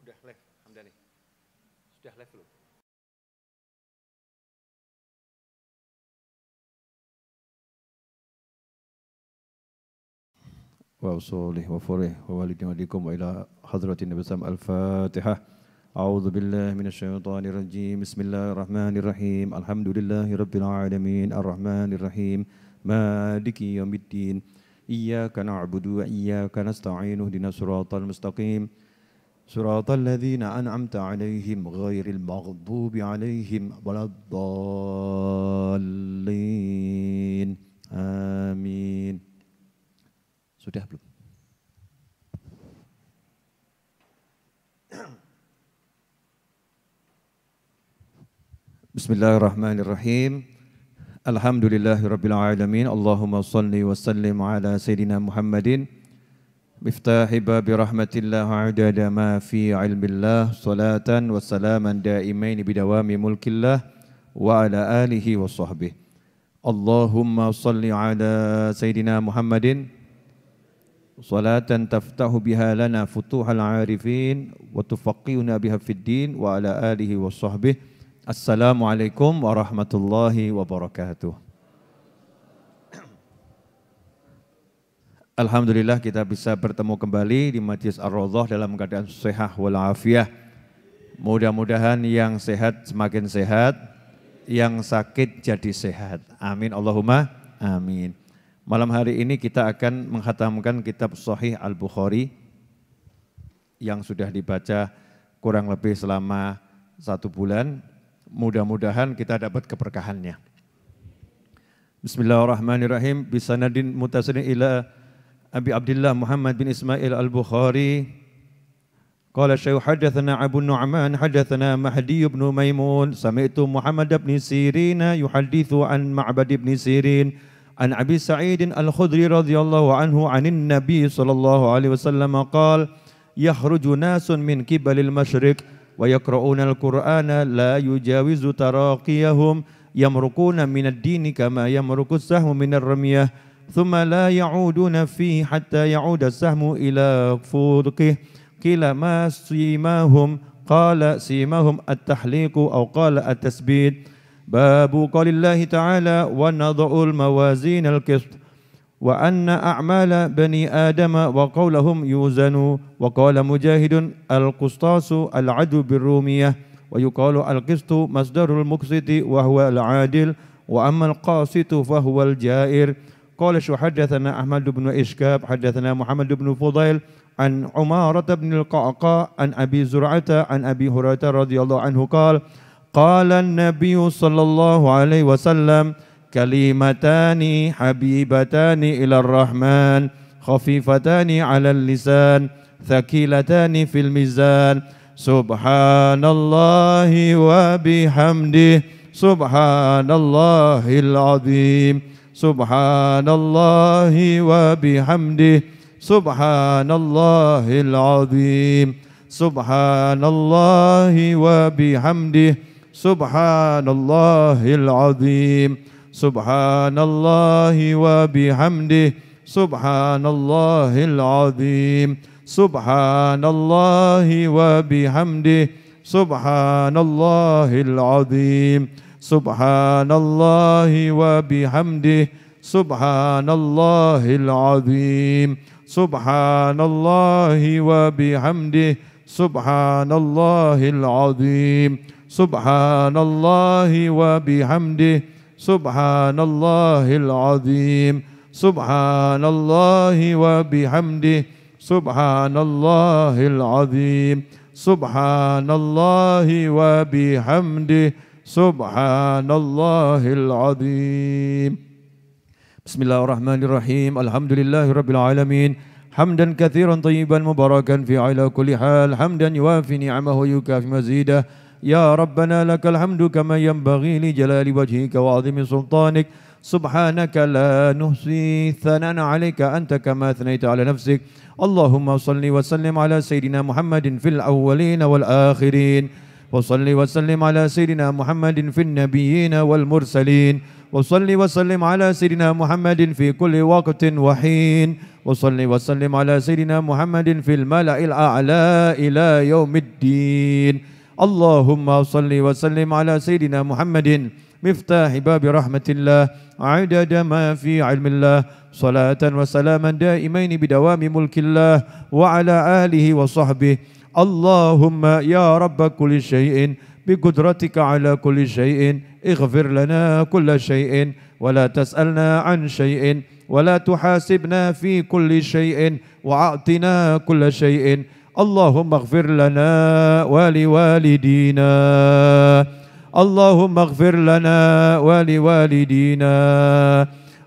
Sudah live, Hamdani. Sudah live belum? وأصوله وفره ووالدي وليكم وإلى حضرة النبي صلى الله عليه وسلم الفاتحة. أعوذ بالله من الشيطان الرجيم. بسم الله الرحمن الرحيم. الحمد لله رب العالمين الرحمن الرحيم مالك يوم الدين إياك نعبد وإياك نستعين اهدنا الصراط المستقيم صراط الذين أنعمت عليهم غير المغضوب عليهم ولا الضالين آمين. Sudah belum? Bismillahirrahmanirrahim. Alhamdulillahirabbil alamin. Allahumma shalli wa sallim ala sayidina Muhammadin miftahi babi rahmatillah adada ma fi ilmillah salatan wa salaman daimain bidawami mulkillah wa ala alihi wa sahbihi. Allahumma shalli ala sayidina Muhammadin salatan taftahu biha lana futuhal arifin wa tufaqihuna biha fid din wa ala alihi wa sahbihi. Assalamualaikum warahmatullahi wabarakatuh. Alhamdulillah kita bisa bertemu kembali di Majlis Ar-Raudhah dalam keadaan sehat walafiat. Mudah-mudahan yang sehat semakin sehat, yang sakit jadi sehat. Amin Allahumma amin. Malam hari ini kita akan menghatamkan kitab Sahih Al-Bukhari yang sudah dibaca kurang lebih selama 1 bulan. Mudah-mudahan kita dapat keberkahannya. Bismillahirrahmanirrahim. Bisanadin mutasilin ila Abi Abdullah Muhammad bin Ismail Al-Bukhari. Qala Syekh hadatsana Abu Nu'man hadatsana Mahdi bin Maimun sami'tu Muhammad bin Sirin yuhadditsu an Ma'bad bin Sirin an Abi Sa'id Al-Khudri radhiyallahu anhu 'anin Nabi sallallahu alaihi wasallam qala yakhruju nasun min qibalil masyriq wa yaqra'una al-Qur'ana la yujawizu taraqiyahum yamruquna minad dini kama yamruqu as-sahmu minar ramyah thumma la ya'uduna fihi hatta ya'uda as-sahmu ila furqih qila ma simahum qala simahum at-tahliqu aw qala at-tasbit. Babu qaulillahi ta'ala wa nadha'ul mawazin al-qist wa anna a'mala bani adama wa qawlahum yuzanu wa qala mujahidun al-qustasu al-'adlu bir-rumiyah wa yuqalu al-qistu masdarul muqsiti wa huwa al-'adil wa amma al-qasitu fa huwa al-ja'ir. Qala hadatsana Ahmad bin Ishkab hadatsana Muhammad bin Fudail an Umarah bin al-Qa'qa an Abi Zur'ata an Abi Hurairah radhiyallahu anhu qala qala an-nabiy sallallahu alaihi wasallam kalimatani habibatani ila ar-rahman khafifatani 'ala al-lisan thaqilatani fil mizan subhanallahi wa bihamdihi subhanallahil azim subhanallahi wa bihamdihi subhanallahil azim subhanallahi wa bihamdihi subhanallahil azim subhanallahi wa bihamdihi subhanallahil azim subhanallahi wa bihamdihi subhanallahil azim subhanallahi wa bihamdihi subhanallahil azim subhanallahi wa bihamdihi subhanallahil azim subhanallahi wa bihamdihi subhanallahil azim subhanallahi wa bihamdihi subhanallahil azim subhanallahi wa bihamdihi subhanallahil azim. Bismillahirrahmanirrahim. Alhamdulillahirabbil alamin. Hamdan katsiran thayyiban mubarakan fi ala kulli hal. Hamdan yuwafi ni'amahu wa yukafi mazidah. Ya Rabbana lakal hamdu kama yanbaghi li jalali wajhika wa 'azimi sultanik. Subhanaka la nuhsi thanan 'alaika anta kama athnaita 'ala nafsik. Allahumma salli wa sallim ala sayidina Muhammadin fil awwalin wal akhirin. Wa salli wa sallim ala sayidina Muhammadin fil nabiyyin wal mursalin. وصل وسلم على سيدنا محمد في كل وقت وحين وصل وسلم على سيدنا محمد في الملأ الأعلى إلى يوم الدين اللهم صل وسلم على سيدنا محمد مفتاح باب رحمة الله عدد ما في علم الله صلاة وسلاما دائمين بدوام ملك الله وعلى آله وصحبه اللهم يا رب كل شيء بقدرتك على كل شيء اغفر لنا كل شيء ولا تسألنا عن شيء ولا تحاسبنا في كل شيء وأعطنا كل شيء اللهم اغفر لنا ولوالدينا اللهم اغفر لنا ولوالدينا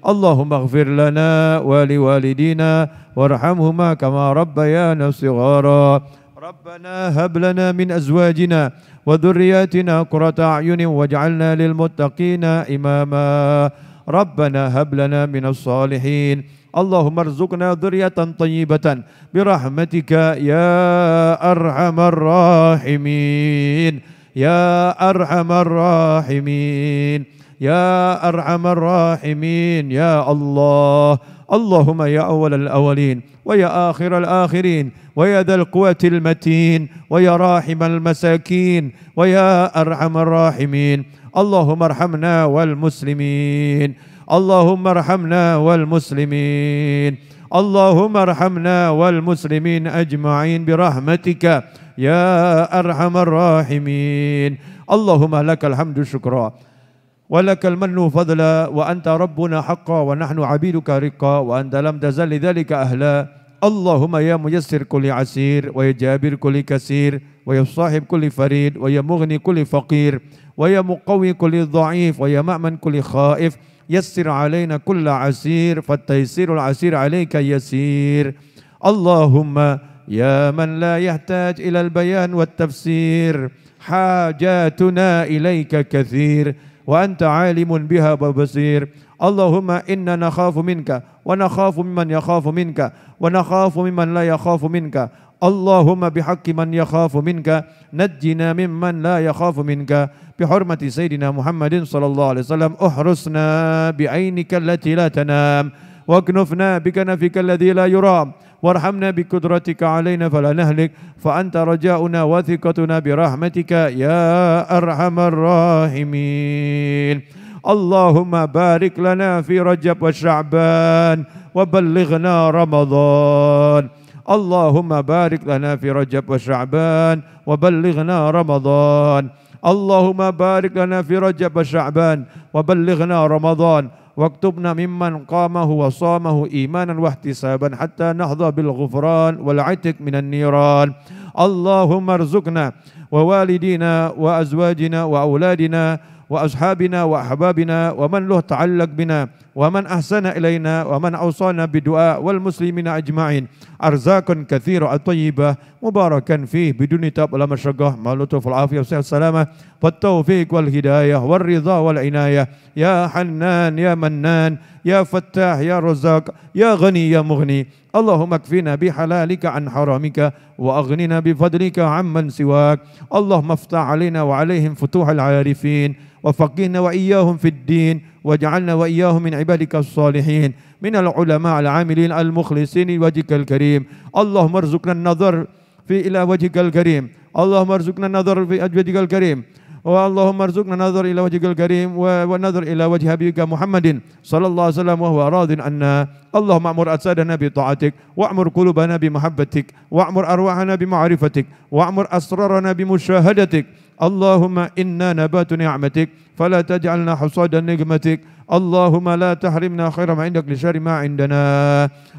اللهم اغفر لنا ولوالدينا وارحمهما كما ربيانا صغارا ربنا هب لنا من أزواجنا وذرياتنا قرة أعين واجعلنا للمتقين إماما ربنا هب لنا من الصالحين اللهم ارزقنا ذرية طيبة برحمتك يا أرحم الراحمين يا أرحم الراحمين يا أرحم الراحمين يا الله اللهم يا أول الأولين ويا آخر الآخرين ويا ذا القوة المتين ويا راحم المساكين ويا أرحم الراحمين اللهم ارحمنا والمسلمين اللهم ارحمنا والمسلمين اللهم ارحمنا والمسلمين أجمعين برحمتك يا أرحم الراحمين اللهم لك الحمد شكرا ولك المن فضلا وأنت ربنا حقا ونحن عبيدك رقا وأنت لم تزل لذلك أهلا اللهم يا ميسر كل عسير ويا جابر كل كسير ويا صاحب كل فريد ويا مغني كل فقير ويا مقوي كل ضعيف ويا مأمن كل خائف يسر علينا كل عسير فالتيسير العسير عليك يسير اللهم يا من لا يحتاج إلى البيان والتفسير حاجاتنا إليك كثير وأنت عالم بها وبصير اللهم إنا نخاف منك ونخاف ممن يخاف منك ونخاف ممن لا يخاف منك اللهم بحق من يخاف منك نجنا ممن لا يخاف منك بحرمة سيدنا محمد صلى الله عليه وسلم احرسنا بعينك التي لا تنام واكنفنا بكنفك الذي لا يرام وارحمنا بقدرتك علينا فلا نهلك فأنت رجاؤنا وثقتنا برحمتك يا أرحم الراحمين اللهم بارك لنا في رجب وشعبان وبلغنا رمضان اللهم بارك لنا في رجب وشعبان وبلغنا رمضان اللهم بارك لنا في رجب وشعبان وبلغنا رمضان واكتبنا ممن قامه وصامه إيمانا واحتسابا حتى نحظى بالغفران والعتق من النيران اللهم ارزقنا ووالدينا وأزواجنا وأولادنا وأصحابنا وأحبابنا ومن له تعلق بنا ومن أحسن إلينا ومن أوصانا بدعاء والمسلمين أجمعين أرزاقا كثيرة طيبة مباركا فيه بدون تاب ولا مشقة مع اللطف والعافية والسلامة والتوفيق والهداية والرضا والعناية يا حنان يا منان يا فتاح يا رزاق يا غني يا مغني اللهم اكفنا بحلالك عن حرامك وأغننا بفضلك عمن سواك اللهم افتح علينا وعليهم فتوح العارفين وفقهنا وإياهم في الدين واجعلنا وإياهم من عبادك الصالحين من العلماء العاملين المخلصين لوجهك الكريم اللهم ارزقنا النظر إلى وجهك الكريم اللهم ارزقنا النظر في وجهك الكريم اللهم ارزقنا النظر إلى وجهك الكريم والنظر إلى وجه حبيبك محمد صلى الله عليه وسلم وهو راض عنا اللهم أمر أجسادنا بطاعتك وأمر قلوبنا بمحبتك وأمر أرواحنا بمعرفتك وأمر أسرارنا بمشاهدتك اللهم إنا نبات نعمتك فلا تجعلنا حصاد نقمتك اللهم لا تحرمنا خير ما عندك لشر ما عندنا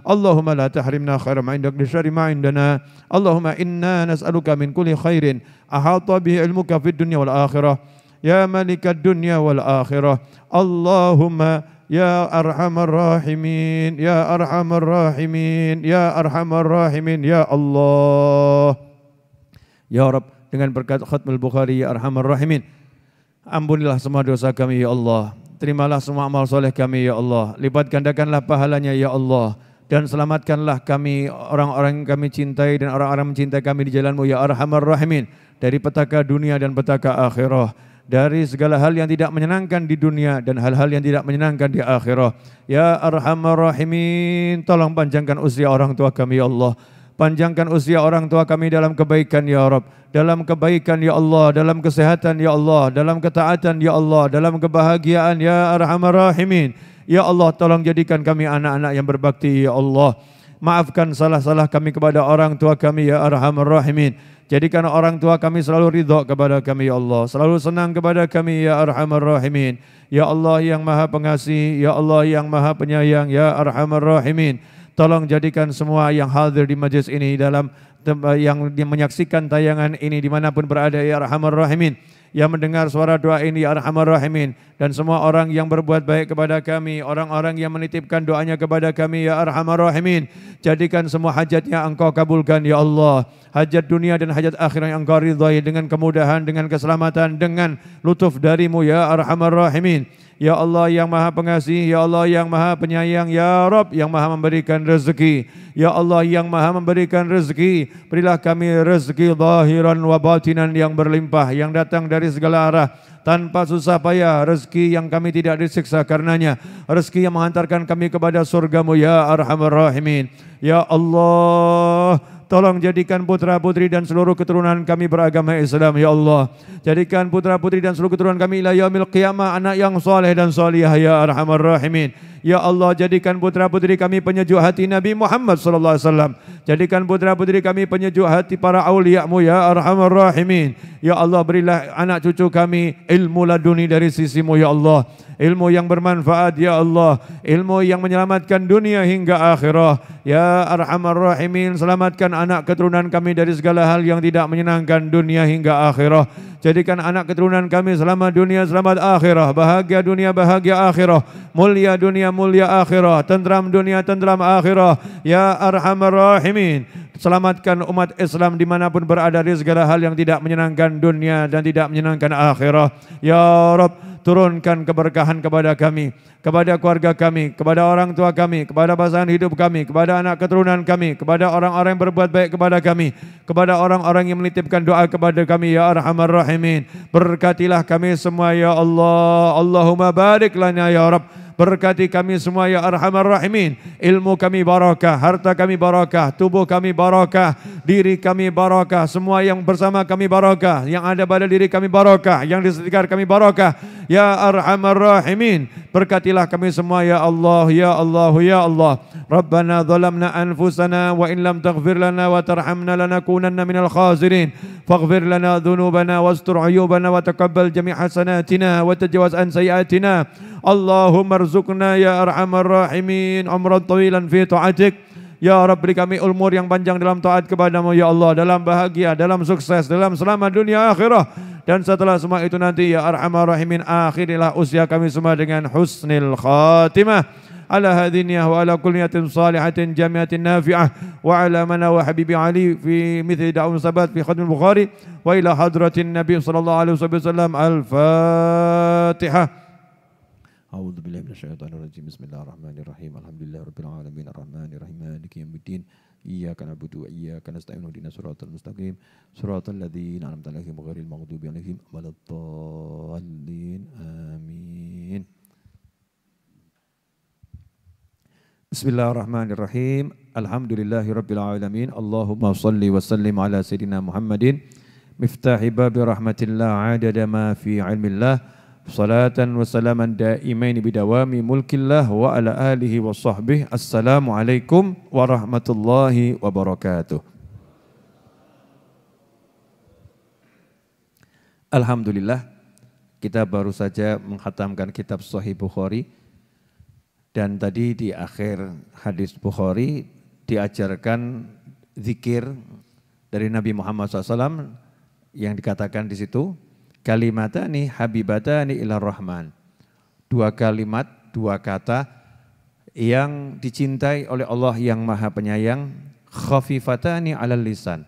اللهم لا تحرمنا خير ما عندك لشر ما عندنا اللهم إنا نسألك من كل خير أحاط به علمك في الدنيا والآخرة يا ملك الدنيا والآخرة اللهم يا أرحم الراحمين يا أرحم الراحمين يا أرحم الراحمين يا الله يا رب dengan berkat khatmul Bukhari ya Arhamar Rahimin ampunilah semua dosa kami ya Allah terimalah semua amal soleh kami ya Allah lipat gandakanlah pahalanya ya Allah dan selamatkanlah kami orang-orang yang kami cintai dan orang-orang mencintai kami di jalanmu ya Arhamar Rahimin dari petaka dunia dan petaka akhirah dari segala hal yang tidak menyenangkan di dunia dan hal-hal yang tidak menyenangkan di akhirat. Ya Arhamar Rahimin, tolong panjangkan usia orang tua kami ya Allah. Panjangkan usia orang tua kami dalam kebaikan ya Rabb, dalam kebaikan ya Allah, dalam kesehatan ya Allah, dalam ketaatan ya Allah, dalam kebahagiaan ya Arhamar Rahimin. Ya Allah, tolong jadikan kami anak-anak yang berbakti ya Allah. Maafkan salah-salah kami kepada orang tua kami ya Arhamar Rahimin. Jadikan orang tua kami selalu ridha kepada kami ya Allah, selalu senang kepada kami ya Arhamar Rahimin. Ya Allah yang Maha Pengasih, ya Allah yang Maha Penyayang, ya Arhamar Rahimin. Tolong jadikan semua yang hadir di majlis ini dalam yang menyaksikan tayangan ini dimanapun berada ya Arhamar Rahimin, yang mendengar suara doa ini ya Arhamar Rahimin, dan semua orang yang berbuat baik kepada kami, orang-orang yang menitipkan doanya kepada kami ya Arhamar Rahimin, jadikan semua hajatnya Engkau kabulkan ya Allah, hajat dunia dan hajat akhirat yang Engkau ridhai dengan kemudahan, dengan keselamatan, dengan lutuf darimu ya Arhamar Rahimin. Ya Allah yang Maha Pengasih, ya Allah yang Maha Penyayang, ya Rabb yang Maha memberikan rezeki. Ya Allah yang Maha memberikan rezeki, berilah kami rezeki zahiran wa batinan yang berlimpah, yang datang dari segala arah, tanpa susah payah, rezeki yang kami tidak disiksa karenanya, rezeki yang menghantarkan kami kepada surgamu ya Arhamar Rahimin. Ya Allah, tolong jadikan putra-putri dan seluruh keturunan kami beragama Islam ya Allah. Jadikan putra-putri dan seluruh keturunan kami ila yaumil qiyamah anak yang soleh dan solihah ya Arhamar Rahimin. Ya Allah, jadikan putra-putri kami penyejuk hati Nabi Muhammad sallallahu alaihi wasallam. Jadikan putra-putri kami penyejuk hati para aulia-Mu ya Arhamar Rahimin. Ya Allah, berilah anak cucu kami ilmu laduni dari sisi-Mu ya Allah. Ilmu yang bermanfaat ya Allah, ilmu yang menyelamatkan dunia hingga akhirah. Ya Arhamar Rahimin, selamatkan anak keturunan kami dari segala hal yang tidak menyenangkan dunia hingga akhirah. Jadikan anak keturunan kami selamat dunia, selamat akhirah, bahagia dunia, bahagia akhirah, mulia dunia, mulia akhirah, tentram dunia, tentram akhirah. Ya Arhamar Rahimin, selamatkan umat Islam dimanapun berada dari segala hal yang tidak menyenangkan dunia dan tidak menyenangkan akhirah. Ya Rabb, turunkan keberkahan kepada kami, kepada keluarga kami, kepada orang tua kami, kepada pasangan hidup kami, kepada anak keturunan kami, kepada orang-orang yang berbuat baik kepada kami, kepada orang-orang yang menitipkan doa kepada kami ya Arhamar Rahimin. Berkatilah kami semua ya Allah. Allahumma barik lana ya Rabb. Berkati kami semua ya Arhamar Rahimin. Ilmu kami barakah, harta kami barakah, tubuh kami barakah, diri kami barakah, semua yang bersama kami barakah, yang ada pada diri kami barakah, yang di sekitar kami barakah ya Arhamar Rahimin. Berkatilah kami semua ya Allah, ya Allah, ya Allah. Rabbana zalamna anfusana wa in lam taghfir lana wa tarhamna lanakunanna minal khasirin. Faghfir lana dhunubana wastur uyubana wa taqabbal jami' hasanatina wa tajawaz an sayiatina. Allahumma rzuqna ya Arhamar Rahimin umran tawilan fi ta'atik. Ya Rabb, beri kami umur yang panjang dalam taat kepadamu ya Allah, dalam bahagia, dalam sukses, dalam selamat dunia akhirah. Dan setelah semua itu nanti ya Arhamar Rahimin, akhirilah usia kami semua dengan husnil khatimah. Ala hadiniyah wa ala kulliyatin salihatin jamiatin nafi'ah wa ala mana wa habibi Ali fi mithli da'um sabat fi khadmil Bukhari wa ila hadratin Nabi sallallahu alaihi wasallam. Al-Fatihah. A'udzu billahi minasyaitonir rajim. Bismillahirrahmanirrahim. Alhamdulillahirabbil alamin arrahmanirrahim maliki yaumiddin. Iyyaka na'budu wa iyyaka nasta'in ihdinas siratal mustaqim siratal ladzina an'amta 'alaihim ghairil maghdubi 'alaihim waladdallin. Amin. Bismillahirrahmanirrahim. Alhamdulillahirabbil alamin. Allahumma shalli wa sallim ala sayidina Muhammadin miftahi babi rahmatillah adada ma fi 'ilmillah. Salatan wa salaman daimaini bidawami mulkillah wa ala alihi wa sahbihi. Assalamualaikum warahmatullahi wabarakatuh. Alhamdulillah, kita baru saja menghatamkan kitab Sahih Bukhari. Dan tadi di akhir hadis Bukhari diajarkan zikir dari Nabi Muhammad SAW yang dikatakan di situ, kalimatani habibatani ilar rahman. Dua kalimat, dua kata yang dicintai oleh Allah yang Maha Penyayang. Khafifatani alal lisan,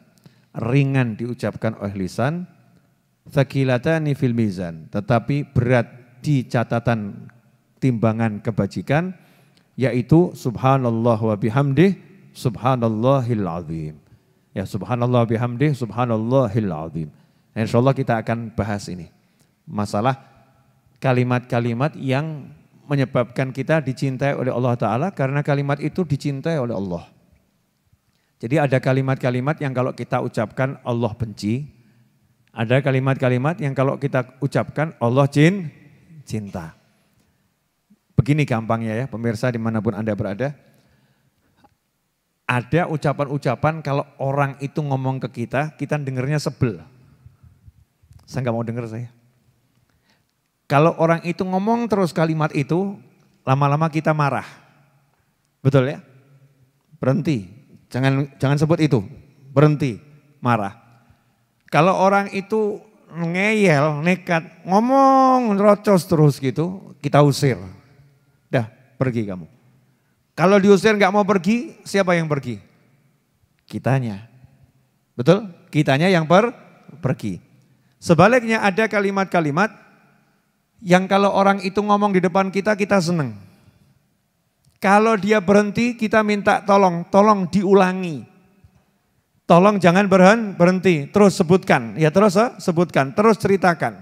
ringan diucapkan oleh lisan. Thaqilatani fil mizan, tetapi berat di catatan timbangan kebajikan, yaitu subhanallah wa bihamdih subhanallahil azim. Ya, subhanallah bihamdih subhanallahil azim. Insyaallah kita akan bahas ini. Masalah kalimat-kalimat yang menyebabkan kita dicintai oleh Allah Ta'ala karena kalimat itu dicintai oleh Allah. Jadi ada kalimat-kalimat yang kalau kita ucapkan Allah benci, ada kalimat-kalimat yang kalau kita ucapkan Allah cinta. Begini gampangnya ya pemirsa dimanapun Anda berada. Ada ucapan-ucapan kalau orang itu ngomong ke kita dengernya sebel. Saya nggak mau denger saya. Kalau orang itu ngomong terus kalimat itu, lama-lama kita marah. Betul ya? Berhenti. Jangan sebut itu, berhenti, marah. Kalau orang itu ngeyel, nekat, ngomong rocos terus gitu, kita usir. Dah, pergi kamu. Kalau diusir nggak mau pergi, siapa yang pergi? Kitanya. Betul? Kitanya yang pergi. Sebaliknya ada kalimat-kalimat yang kalau orang itu ngomong di depan kita senang. Kalau dia berhenti, kita minta tolong diulangi. Tolong jangan berhenti, terus sebutkan. Ya terus sebutkan, terus ceritakan.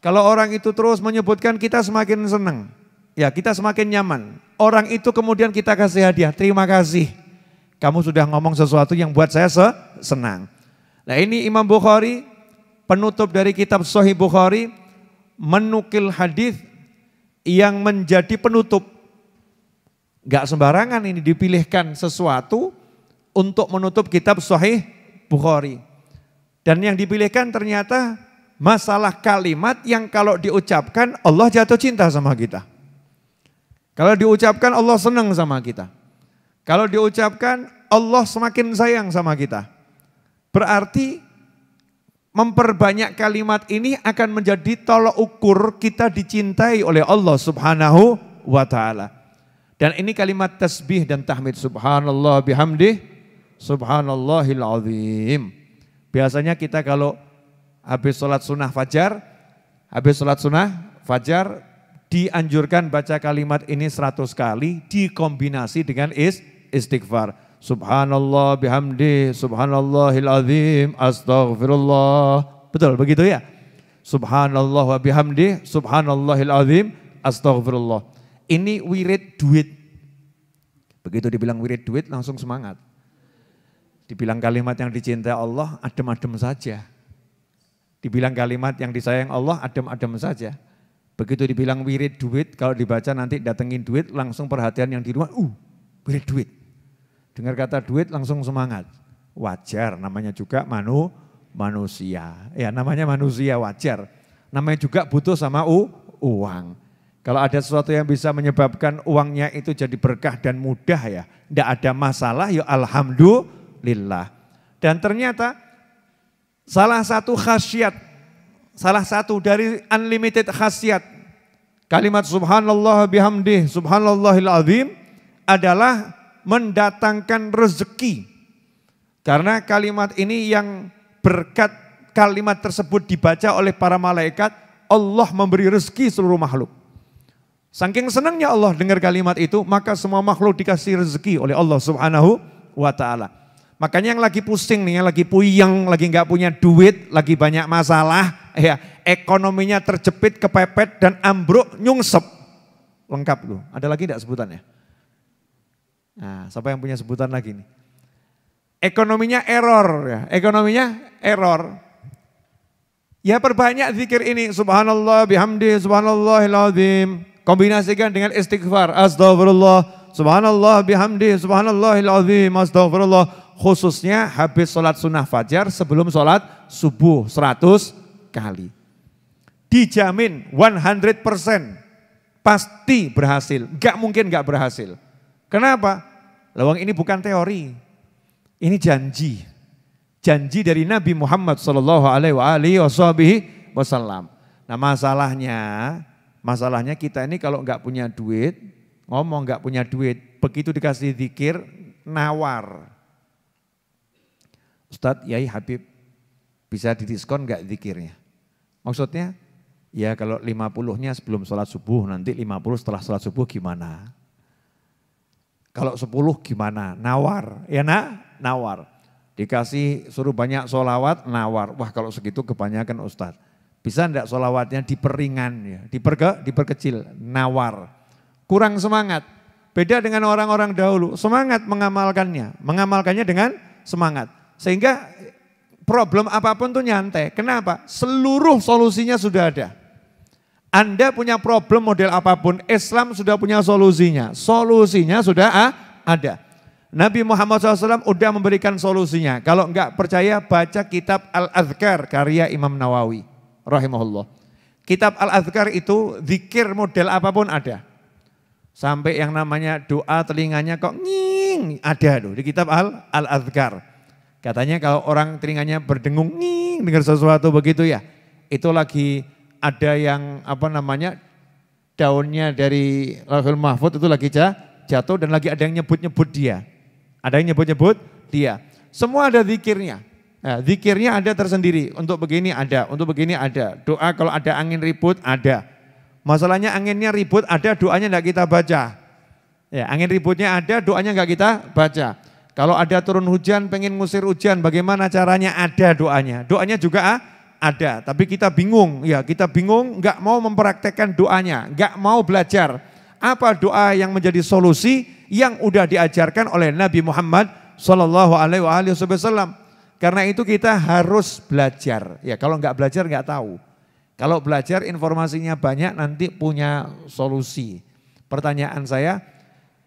Kalau orang itu terus menyebutkan, kita semakin senang. Ya kita semakin nyaman. Orang itu kemudian kita kasih hadiah, terima kasih. Kamu sudah ngomong sesuatu yang buat saya senang. Nah ini Imam Bukhari, penutup dari kitab Sahih Bukhari, menukil hadis yang menjadi penutup. Gak sembarangan ini dipilihkan sesuatu untuk menutup kitab Sahih Bukhari. Dan yang dipilihkan ternyata masalah kalimat yang kalau diucapkan Allah jatuh cinta sama kita. Kalau diucapkan Allah senang sama kita. Kalau diucapkan Allah semakin sayang sama kita. Berarti memperbanyak kalimat ini akan menjadi tolok ukur kita dicintai oleh Allah Subhanahu wa ta'ala. Dan ini kalimat tasbih dan tahmid. Subhanallah bihamdih, subhanallahil azim. Biasanya kita kalau habis sholat sunnah fajar, dianjurkan baca kalimat ini 100 kali, dikombinasi dengan istighfar. Subhanallah bihamdih, subhanallahil azim, astaghfirullah. Betul begitu ya? Subhanallah wa bihamdih, subhanallahil azim, astaghfirullah. Ini wirid duit. Begitu dibilang wirid duit langsung semangat. Dibilang kalimat yang dicintai Allah, adem-adem saja. Dibilang kalimat yang disayang Allah, adem-adem saja. Begitu dibilang wirid duit, kalau dibaca nanti datengin duit, langsung perhatian yang di rumah, wirid duit. Dengar kata duit langsung semangat. Wajar, namanya juga manusia. Ya namanya manusia wajar. Namanya juga butuh sama uang. Kalau ada sesuatu yang bisa menyebabkan uangnya itu jadi berkah dan mudah ya, tidak ada masalah ya alhamdulillah. Dan ternyata salah satu khasiat, salah satu dari unlimited khasiat kalimat subhanallah bihamdih, subhanallahil azim adalah mendatangkan rezeki. Karena kalimat ini yang berkat kalimat tersebut dibaca oleh para malaikat, Allah memberi rezeki seluruh makhluk. Saking senangnya Allah dengar kalimat itu, maka semua makhluk dikasih rezeki oleh Allah Subhanahu wa ta'ala. Makanya yang lagi pusing nih, yang lagi puyeng, lagi nggak punya duit, lagi banyak masalah, ya ekonominya terjepit, kepepet dan ambruk, nyungsep. Lengkap tuh. Ada lagi enggak sebutannya? Nah, siapa yang punya sebutan lagi nih? Ekonominya error ya, ekonominya error. Ya perbanyak zikir ini, subhanallah bihamdi, subhanallahil azim. Kombinasikan dengan istighfar, astagfirullah, subhanallah bihamdi, subhanallahil azim, astagfirullah. Khususnya habis sholat sunnah fajar sebelum sholat subuh 100 kali. Dijamin 100% pasti berhasil, gak mungkin gak berhasil. Kenapa? Lawang ini bukan teori, ini janji. Janji dari Nabi Muhammad SAW. Nah masalahnya kita ini kalau nggak punya duit, ngomong nggak punya duit, begitu dikasih zikir, nawar. Ustadz, Yai Habib, bisa didiskon nggak zikirnya? Maksudnya, ya kalau 50-nya sebelum sholat subuh, nanti 50 setelah sholat subuh gimana? Kalau 10 gimana? Nawar, ya nawar. Dikasih suruh banyak sholawat, nawar. Wah kalau segitu kebanyakan Ustadz. Bisa enggak sholawatnya diperingan ya, diperkecil, nawar. Kurang semangat. Beda dengan orang-orang dahulu, semangat mengamalkannya dengan semangat. Sehingga problem apapun tuh nyantai. Kenapa? Seluruh solusinya sudah ada. Anda punya problem model apapun, Islam sudah punya solusinya. Solusinya sudah ada. Nabi Muhammad SAW udah memberikan solusinya. Kalau enggak percaya, baca kitab Al-Adhkar karya Imam Nawawi rahimahullah. Kitab Al-Adhkar itu zikir model apapun ada. Sampai yang namanya doa telinganya kok nging ada tuh di kitab Al-Adhkar. Katanya kalau orang telinganya berdengung nging dengar sesuatu begitu ya, itu lagi ada yang daunnya dari Lauhul Mahfuz itu lagi jatuh dan lagi ada yang nyebut-nyebut dia. Ada yang nyebut-nyebut dia. Semua ada zikirnya. Nah, zikirnya ada tersendiri. Untuk begini ada, untuk begini ada. Doa kalau ada angin ribut ada. Masalahnya anginnya ribut ada, doanya enggak kita baca. Ya, angin ributnya ada, doanya enggak kita baca. Kalau ada turun hujan, pengen ngusir hujan, bagaimana caranya? Ada doanya. Doanya juga ada, tapi kita bingung. Ya, kita bingung, enggak mau mempraktekkan doanya, enggak mau belajar. Apa doa yang menjadi solusi yang udah diajarkan oleh Nabi Muhammad SAW? Karena itu kita harus belajar. Ya, kalau enggak belajar enggak tahu. Kalau belajar informasinya banyak nanti punya solusi. Pertanyaan saya,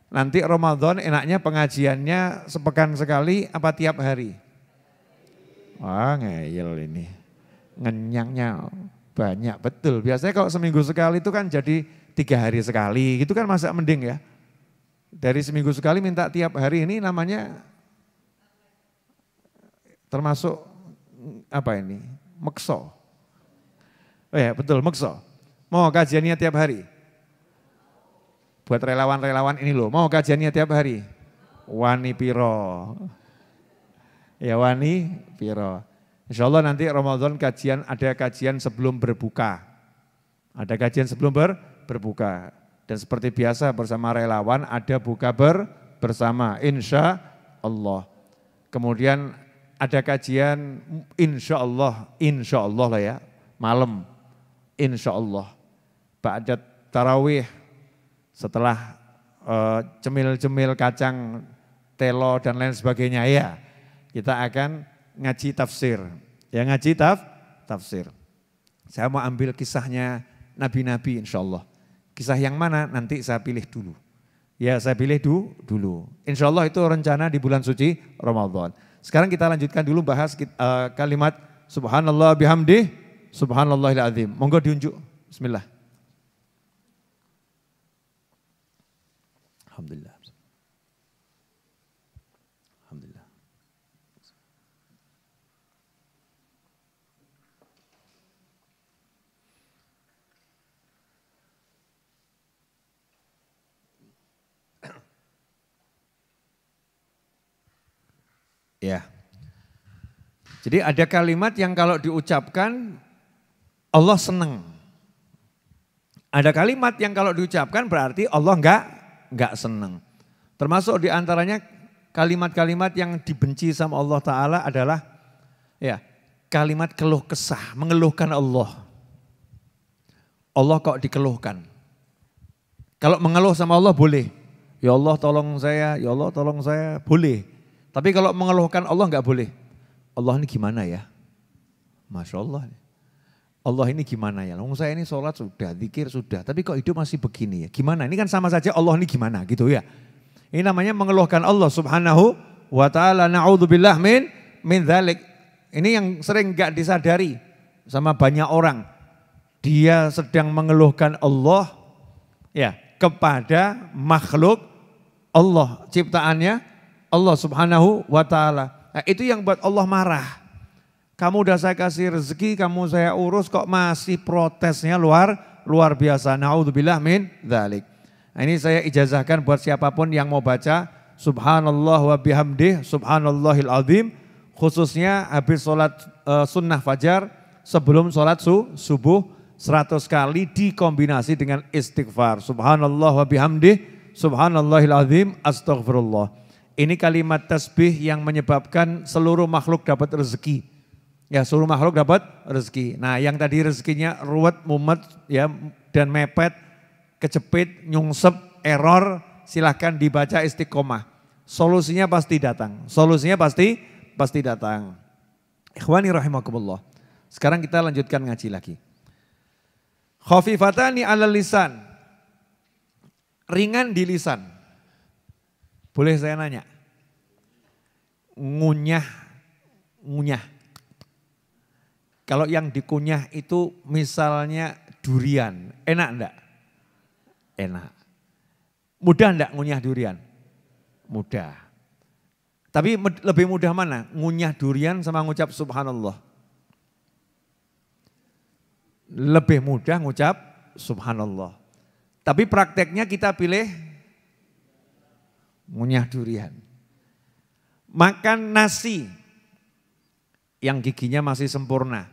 nanti Ramadan enaknya pengajiannya sepekan sekali apa tiap hari? Wah, ngeyel ini. Ngenyangnya banyak, betul. Biasanya kalau seminggu sekali itu kan jadi 3 hari sekali, gitu kan masa mending ya. Dari seminggu sekali minta tiap hari ini namanya termasuk apa ini? Mekso. Oh ya betul, mekso. Mau kajiannya tiap hari? Buat relawan-relawan ini loh, mau kajiannya tiap hari? Wani piro. Ya wani piro. Insya Allah nanti Ramadan ada kajian sebelum berbuka. Ada kajian sebelum berbuka. Dan seperti biasa bersama relawan ada buka bersama insya Allah. Kemudian ada kajian insya Allah lah ya, malam insya Allah. Ba'da tarawih setelah cemil-cemil kacang, telo dan lain sebagainya ya, kita akan ngaji tafsir. Ya ngaji tafsir. Saya mau ambil kisahnya nabi-nabi insya Allah. Kisah yang mana nanti saya pilih dulu. Ya saya pilih dulu. Insya Allah itu rencana di bulan suci Ramadan. Sekarang kita lanjutkan dulu bahas kalimat subhanallah bihamdih, subhanallahil azim. Monggo diunjuk. Bismillah. Alhamdulillah. Alhamdulillah. Ya. Jadi ada kalimat yang kalau diucapkan Allah senang. Ada kalimat yang kalau diucapkan berarti Allah enggak senang. Termasuk diantaranya kalimat-kalimat yang dibenci sama Allah Ta'ala adalah ya kalimat keluh kesah, mengeluhkan Allah. Allah kok dikeluhkan. Kalau mengeluh sama Allah boleh. Ya Allah tolong saya, ya Allah tolong saya, boleh. Tapi kalau mengeluhkan Allah enggak boleh. Allah ini gimana ya? Masya Allah. Allah ini gimana ya? Saya ini sholat sudah, zikir sudah, tapi kok hidup masih begini ya? Gimana? Ini kan sama saja Allah ini gimana gitu ya. Ini namanya mengeluhkan Allah subhanahu wa ta'ala. Na'udzubillah min dzalik. Ini yang sering enggak disadari sama banyak orang. Dia sedang mengeluhkan Allah ya kepada makhluk Allah, ciptaannya Allah subhanahu wa ta'ala. Nah, itu yang buat Allah marah. Kamu udah saya kasih rezeki, kamu saya urus kok masih protesnya luar biasa. Na'udzubillah min dzalik. Nah, ini saya ijazahkan buat siapapun yang mau baca subhanallah wa bihamdih, subhanallahil azim. Khususnya habis sholat sunnah fajar, sebelum sholat subuh 100 kali dikombinasi dengan istighfar. Subhanallah wa bihamdih, subhanallahil azim, astaghfirullah. Ini kalimat tasbih yang menyebabkan seluruh makhluk dapat rezeki. Ya seluruh makhluk dapat rezeki. Nah yang tadi rezekinya ruwet, mumet ya dan mepet, kejepit, nyungsep, error, silahkan dibaca istiqomah. Solusinya pasti datang. Solusinya pasti datang. Ikhwani rahimakumullah. Sekarang kita lanjutkan ngaji lagi. Khafifatani 'alal lisan. Ringan di lisan. Boleh saya nanya? Ngunyah. Kalau yang dikunyah itu misalnya durian, enak enggak? Enak. Mudah enggak ngunyah durian? Mudah. Tapi lebih mudah mana? Ngunyah durian sama ngucap subhanallah. Lebih mudah ngucap subhanallah. Tapi prakteknya kita pilih ngunyah durian. Makan nasi yang giginya masih sempurna.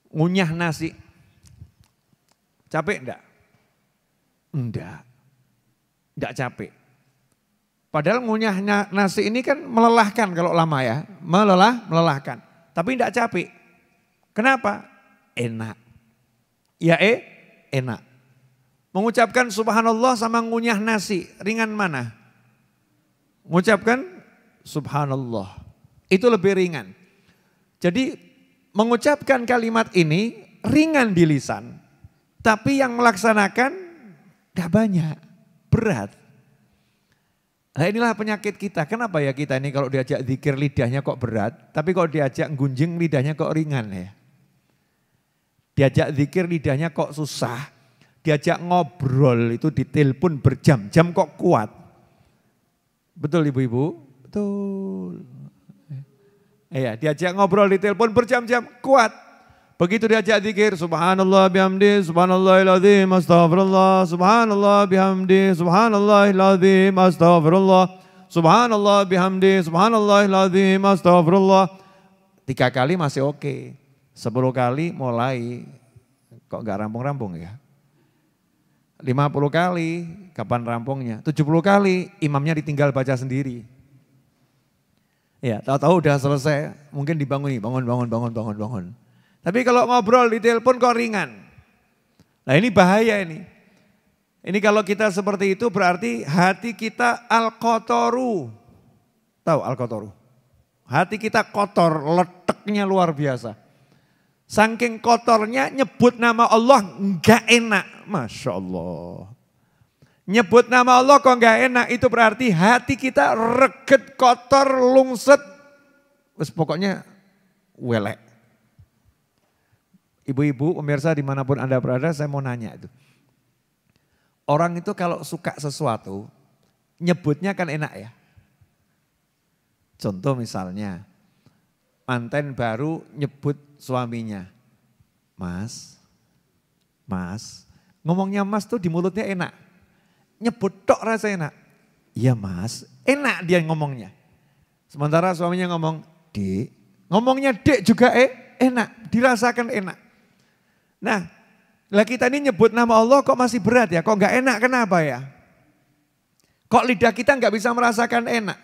Ngunyah nasi. Capek enggak? Enggak capek. Padahal ngunyah nasi ini kan melelahkan kalau lama ya. Melelahkan. Tapi enggak capek. Kenapa? Enak. Ya enak. Mengucapkan subhanallah sama ngunyah nasi, ringan mana? Mengucapkan subhanallah. Itu lebih ringan. Jadi mengucapkan kalimat ini ringan di lisan. Tapi yang melaksanakan gak banyak, berat. Nah inilah penyakit kita. Kenapa ya kita ini kalau diajak zikir lidahnya kok berat. Tapi kalau diajak gunjing lidahnya kok ringan ya. Diajak zikir lidahnya kok susah. Diajak ngobrol itu ditelepon berjam-jam kok kuat. Betul ibu-ibu? Betul. Iya, diajak ngobrol di telepon berjam-jam kuat. Begitu diajak zikir subhanallah bihamdi subhanallahil azim astaghfirullah subhanallah bihamdi subhanallahil azim astaghfirullah subhanallah bihamdi subhanallahil azim astaghfirullah. 3 kali masih oke. 10 kali mulai kok enggak rampung-rampung ya. 50 kali kapan rampungnya? 70 kali imamnya ditinggal baca sendiri. Ya, tahu-tahu udah selesai, mungkin dibanguni, bangun. Tapi kalau ngobrol di telepon kok ringan. Nah ini bahaya ini. Ini kalau kita seperti itu berarti hati kita al-kotoru. Tahu al-kotoru? Hati kita kotor, leteknya luar biasa. Saking kotornya nyebut nama Allah enggak enak. Masya Allah. Nyebut nama Allah kok enggak enak, itu berarti hati kita reget, kotor, lungset. Pokoknya welek. Ibu-ibu, pemirsa dimanapun Anda berada, saya mau nanya itu. Orang itu kalau suka sesuatu, nyebutnya kan enak ya. Contoh misalnya, manten baru nyebut suaminya. Mas. Ngomongnya mas tuh di mulutnya enak. Nyebut tok rasa enak. Iya mas, enak dia ngomongnya. Sementara suaminya ngomong, Dek. Ngomongnya dek juga enak, dirasakan enak. Nah, lah kita ini nyebut nama Allah kok masih berat ya, kok gak enak, kenapa ya? Kok lidah kita gak bisa merasakan enak?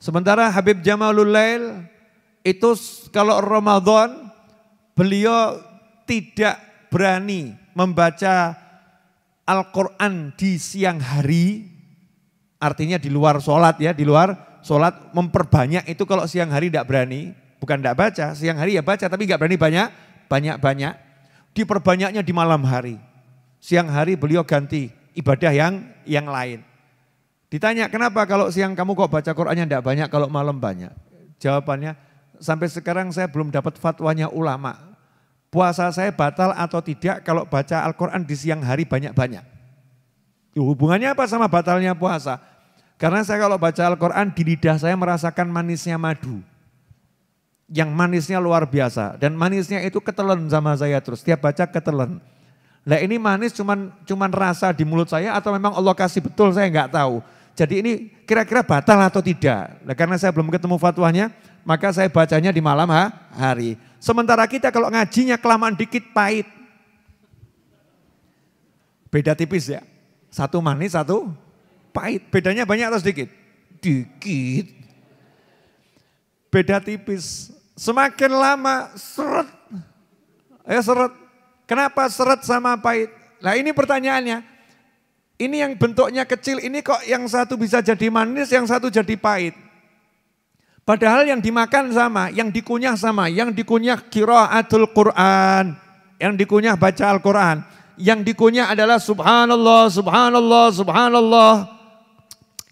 Sementara Habib Jamalul Lail itu kalau Ramadan beliau tidak berani membaca Al-Quran di siang hari, artinya di luar sholat ya, di luar sholat memperbanyak itu kalau siang hari tidak berani, bukan tidak baca, siang hari ya baca tapi nggak berani banyak, diperbanyaknya di malam hari. Siang hari beliau ganti ibadah yang lain. Ditanya kenapa kalau siang kamu kok baca Qurannya tidak banyak, kalau malam banyak? Jawabannya sampai sekarang saya belum dapat fatwanya ulama. Puasa saya batal atau tidak kalau baca Al-Quran di siang hari banyak-banyak. Hubungannya apa sama batalnya puasa? Karena saya kalau baca Al-Quran di lidah saya merasakan manisnya madu. Yang manisnya luar biasa. Dan manisnya itu ketelen sama saya terus. Tiap baca ketelen. Nah ini manis cuman rasa di mulut saya atau memang Allah kasih betul saya nggak tahu. Jadi ini kira-kira batal atau tidak. Nah, karena saya belum ketemu fatwanya maka saya bacanya di malam hari. Sementara kita kalau ngajinya kelamaan dikit pahit. Beda tipis ya. Satu manis, satu pahit. Bedanya banyak atau sedikit? Dikit. Beda tipis. Semakin lama seret. Ya seret. Kenapa seret sama pahit? Nah ini pertanyaannya. Ini yang bentuknya kecil, ini kok yang satu bisa jadi manis, yang satu jadi pahit. Padahal yang dimakan sama, yang dikunyah sama, yang dikunyah qiraatul Quran, yang dikunyah baca Al-Quran, yang dikunyah adalah subhanallah, subhanallah, subhanallah.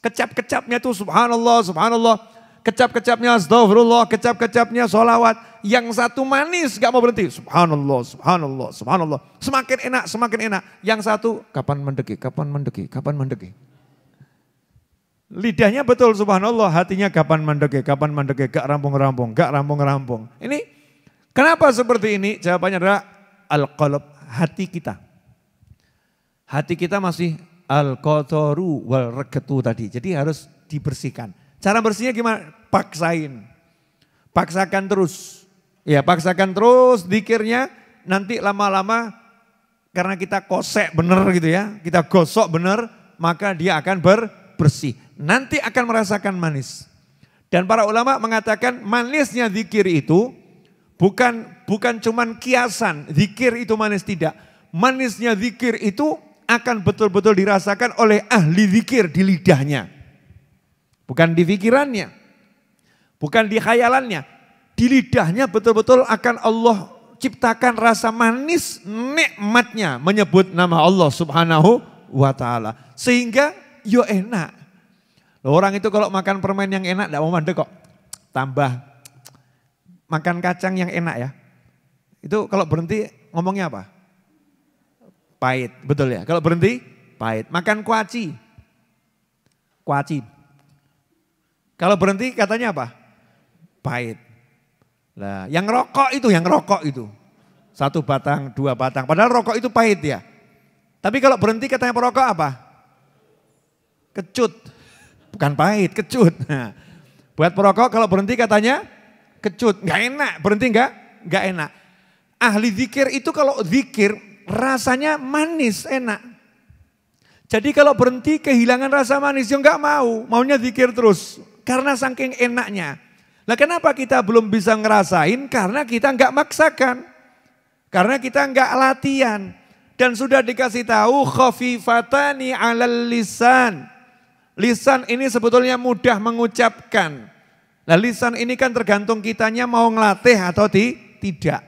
Kecap-kecapnya itu subhanallah, subhanallah. Kecap-kecapnya astagfirullah, kecap-kecapnya sholawat. Yang satu manis gak mau berhenti. Subhanallah, subhanallah, subhanallah. Semakin enak, semakin enak. Yang satu kapan mendeki, kapan mendeki, kapan mendeki. Lidahnya betul subhanallah, hatinya kapan mendeki, gak rampung-rampung, gak rampung-rampung. Ini kenapa seperti ini? Jawabannya adalah al-qalb, hati kita. Hati kita masih al-qataru wal regetu tadi. Jadi harus dibersihkan. Cara bersihnya gimana? Paksain. Paksakan terus. Ya paksakan terus zikirnya, nanti lama-lama karena kita kosek bener gitu ya, kita gosok bener, maka dia akan bersih. Nanti akan merasakan manis. Dan para ulama mengatakan manisnya zikir itu bukan cuman kiasan, zikir itu manis, tidak. Manisnya zikir itu akan betul-betul dirasakan oleh ahli zikir di lidahnya. Bukan di pikirannya, bukan di khayalannya. Di lidahnya betul-betul akan Allah ciptakan rasa manis nikmatnya menyebut nama Allah subhanahu wa ta'ala. Sehingga yo enak. Orang itu kalau makan permen yang enak tidak mau mandek kok. Tambah makan kacang yang enak ya. Itu kalau berhenti ngomongnya apa? Pahit, betul ya. Kalau berhenti pahit. Makan kuaci. Kuaci. Kalau berhenti katanya apa? Pahit. Nah, yang rokok itu. 1 batang, 2 batang. Padahal rokok itu pahit ya. Tapi kalau berhenti katanya perokok apa? Kecut. Bukan pahit, kecut. Nah, buat perokok kalau berhenti katanya kecut. Gak enak, berhenti gak enak. Ahli zikir itu kalau zikir rasanya manis, enak. Jadi kalau berhenti kehilangan rasa manis, ya gak mau. Maunya zikir terus. Karena saking enaknya. Nah kenapa kita belum bisa ngerasain? Karena kita nggak maksakan. Karena kita nggak latihan. Dan sudah dikasih tahu khafifatani 'alal lisan. Lisan ini sebetulnya mudah mengucapkan. Nah lisan ini kan tergantung kitanya mau ngelatih atau tidak.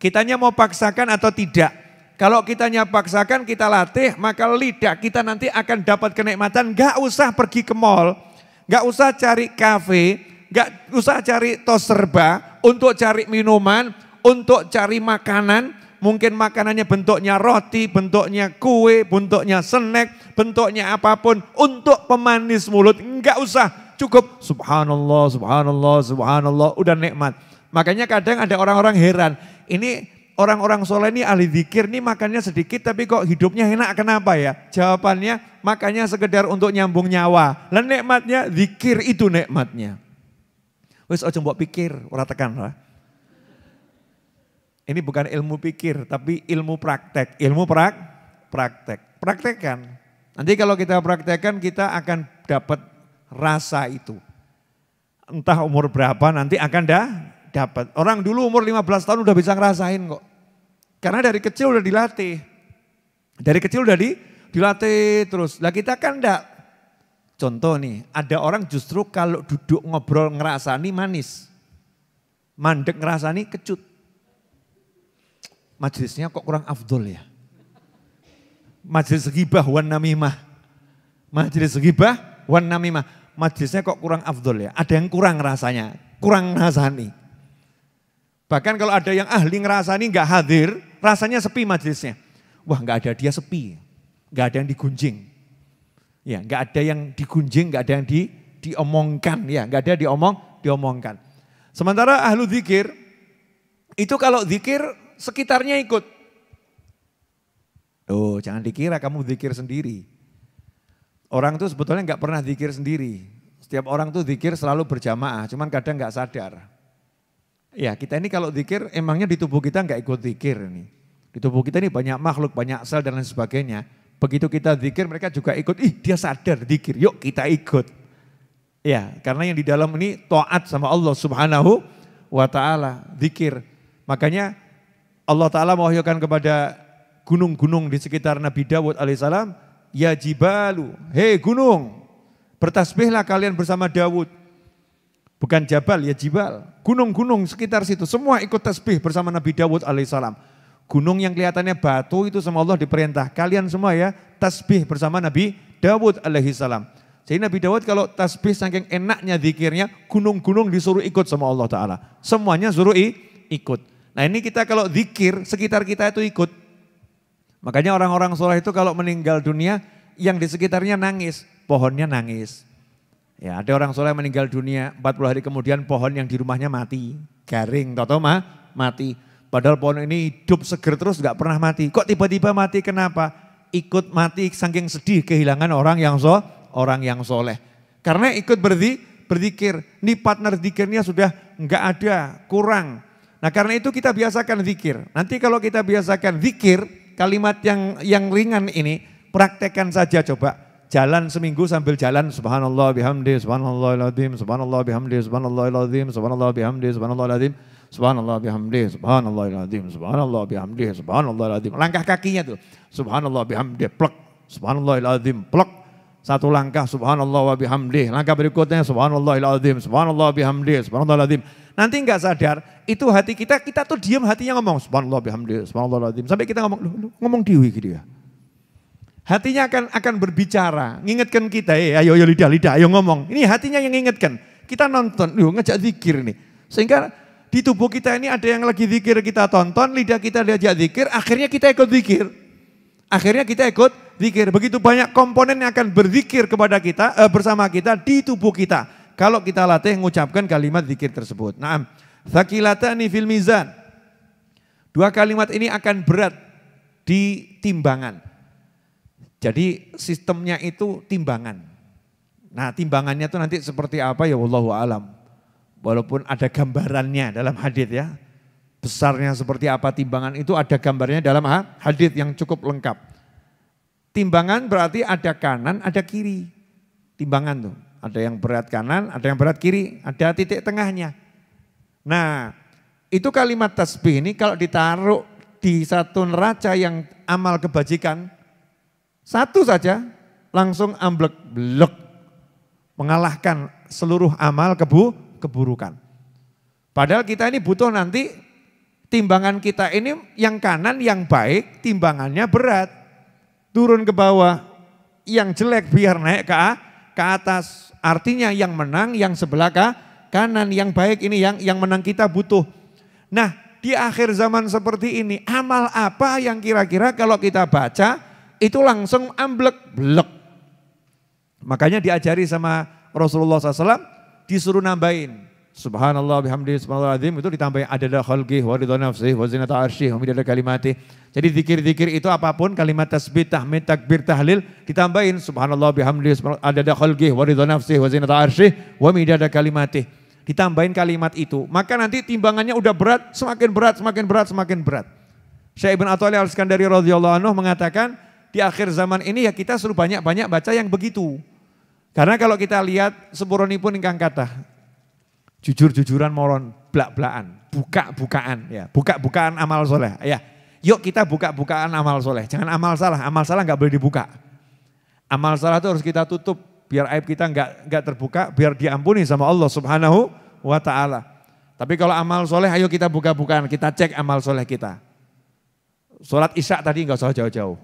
Kitanya mau paksakan atau tidak. Kalau kitanya paksakan, kita latih, maka lidah kita nanti akan dapat kenikmatan. Nggak usah pergi ke mall, nggak usah cari kafe. Gak usah cari tos serba untuk cari minuman, untuk cari makanan. Mungkin makanannya bentuknya roti, bentuknya kue, bentuknya snack, bentuknya apapun. Untuk pemanis mulut, enggak usah. Cukup subhanallah, subhanallah, subhanallah, udah nikmat. Makanya kadang ada orang-orang heran. Ini orang-orang soleh ini ahli zikir nih makannya sedikit tapi kok hidupnya enak, kenapa ya? Jawabannya makanya sekedar untuk nyambung nyawa. Dan nikmatnya zikir itu nikmatnya. Wes aja mbok pikir, ora tekan lah. Ini bukan ilmu pikir, tapi ilmu praktek. Ilmu praktek. Praktekkan. Nanti kalau kita praktekkan, kita akan dapat rasa itu. Entah umur berapa nanti akan dapat. Orang dulu umur 15 tahun udah bisa ngerasain kok. Karena dari kecil udah dilatih. Dari kecil udah dilatih terus. Lah kita kan enggak. Contoh nih, ada orang justru kalau duduk ngobrol ngerasani manis. Mandek ngerasani kecut. Majelisnya kok kurang afdol ya. Majelis ghibah wan namimah. Majelis ghibah wan namimah. Majelisnya kok kurang afdol ya. Ada yang kurang rasanya, kurang ngerasani. Bahkan kalau ada yang ahli ngerasani gak hadir, rasanya sepi majelisnya. Wah gak ada dia sepi, gak ada yang digunjing. Ya, nggak ada yang digunjing, nggak ada yang diomongkan, ya, nggak ada diomongkan. Sementara ahlu zikir itu kalau zikir sekitarnya ikut. Oh, jangan dikira kamu zikir sendiri. Orang tuh sebetulnya nggak pernah zikir sendiri. Setiap orang tuh zikir selalu berjamaah, cuman kadang nggak sadar. Ya, kita ini kalau zikir emangnya di tubuh kita nggak ikut zikir nih. Di tubuh kita ini banyak makhluk, banyak sel dan lain sebagainya. Begitu kita zikir mereka juga ikut, dia sadar zikir, yuk kita ikut. Ya, karena yang di dalam ini taat sama Allah subhanahu wa ta'ala, zikir. Makanya Allah Ta'ala mewahyukan kepada gunung-gunung di sekitar Nabi Dawud alaihissalam, ya jibalu, hei gunung, bertasbihlah kalian bersama Dawud. Bukan jabal, ya jibal. Gunung-gunung sekitar situ, semua ikut tasbih bersama Nabi Dawud alaihissalam. Gunung yang kelihatannya batu itu sama Allah diperintah, kalian semua ya tasbih bersama Nabi Dawud alaihissalam. Jadi Nabi Dawud kalau tasbih saking enaknya zikirnya, gunung-gunung disuruh ikut sama Allah Ta'ala. Semuanya suruh ikut. Nah ini kita kalau zikir, sekitar kita itu ikut. Makanya orang-orang soleh itu kalau meninggal dunia, yang di sekitarnya nangis, pohonnya nangis. Ya, ada orang soleh meninggal dunia, 40 hari kemudian pohon yang di rumahnya mati. Garing, tau-tau mati. Padahal pohon ini hidup seger terus gak pernah mati. Kok tiba-tiba mati, kenapa? Ikut mati saking sedih kehilangan orang yang soleh. Karena ikut berzikir, ini partner zikirnya sudah enggak ada, kurang. Nah karena itu kita biasakan zikir. Nanti kalau kita biasakan zikir, kalimat yang ringan ini, praktekkan saja coba. Jalan seminggu sambil jalan, subhanallah bihamdi, subhanallahil azim, subhanallah bihamdi, subhanallahil azim, subhanallah bihamdi, subhanallahil azim, subhanallah bihamdi, subhanallahil azim, subhanallah bihamdi, subhanallahil azim. Langkah kakinya tuh, subhanallah bihamdi, plek, subhanallahil azim, plek. Satu langkah subhanallah wa bihamdi, langkah berikutnya subhanallahil azim, subhanallah bihamdi, subhanallahil azim. Nanti enggak sadar, itu hati kita tuh diam, hatinya ngomong subhanallah bihamdi, subhanallahil azim. Sampai kita ngomong diwi gitu ya. Hatinya akan berbicara, ngingetkan kita, ayo lidah, ayo ngomong. Ini hatinya yang ngingetkan. Kita nonton, ngejak zikir ini. Sehingga di tubuh kita ini ada yang lagi zikir, kita tonton, lidah kita diajak zikir, akhirnya kita ikut zikir. Akhirnya kita ikut zikir. Begitu banyak komponen yang akan berzikir kepada kita, bersama kita di tubuh kita. Kalau kita latih mengucapkan kalimat zikir tersebut. Naam, tsaqilatani fil mizan. Dua kalimat ini akan berat di timbangan. Jadi sistemnya itu timbangan. Nah timbangannya itu nanti seperti apa ya wallahu alam. Walaupun ada gambarannya dalam hadis ya. Besarnya seperti apa timbangan itu ada gambarnya dalam hadis yang cukup lengkap. Timbangan berarti ada kanan, ada kiri. Timbangan tuh, ada yang berat kanan, ada yang berat kiri, ada titik tengahnya. Nah, itu kalimat tasbih ini kalau ditaruh di satu neraca yang amal kebajikan, satu saja langsung amblek blek, mengalahkan seluruh amal keburukan. Padahal kita ini butuh nanti timbangan kita ini yang kanan yang baik, timbangannya berat. Turun ke bawah, yang jelek biar naik ke atas. Artinya yang menang yang sebelah kanan, yang baik ini yang menang kita butuh. Nah di akhir zaman seperti ini, amal apa yang kira-kira kalau kita baca itu langsung amblek blek. Makanya diajari sama Rasulullah SAW, disuruh nambahin. Subhanallah bihamdi subhanallah azim itu ditambahin adada khalqih wa ridha nafsih wa zinata arsyih wa midada kalimatih. Jadi zikir-zikir itu apapun kalimat tasbih, tahmid, takbir, tahlil ditambahin subhanallah bihamdi adada khalqih wa ridha nafsih wa zinata arsyih wa midada kalimatih. Ditambahin kalimat itu, maka nanti timbangannya udah berat, semakin berat, semakin berat, semakin berat. Syekh Ibn Athaillah Al-Iskandari radhiyallahu anhu mengatakan di akhir zaman ini ya kita suruh banyak-banyak baca yang begitu. Karena kalau kita lihat sepuronipun ingkang kathah jujur-jujuran moron, blak-blakan, buka-bukaan ya, buka-bukaan amal soleh ya. Yuk kita buka-bukaan amal soleh, jangan amal salah nggak boleh dibuka. Amal salah itu harus kita tutup biar aib kita nggak terbuka, biar diampuni sama Allah Subhanahu wa Ta'ala. Tapi kalau amal soleh, ayo kita buka-bukaan, kita cek amal soleh kita. Sholat isya tadi nggak usah jauh-jauh.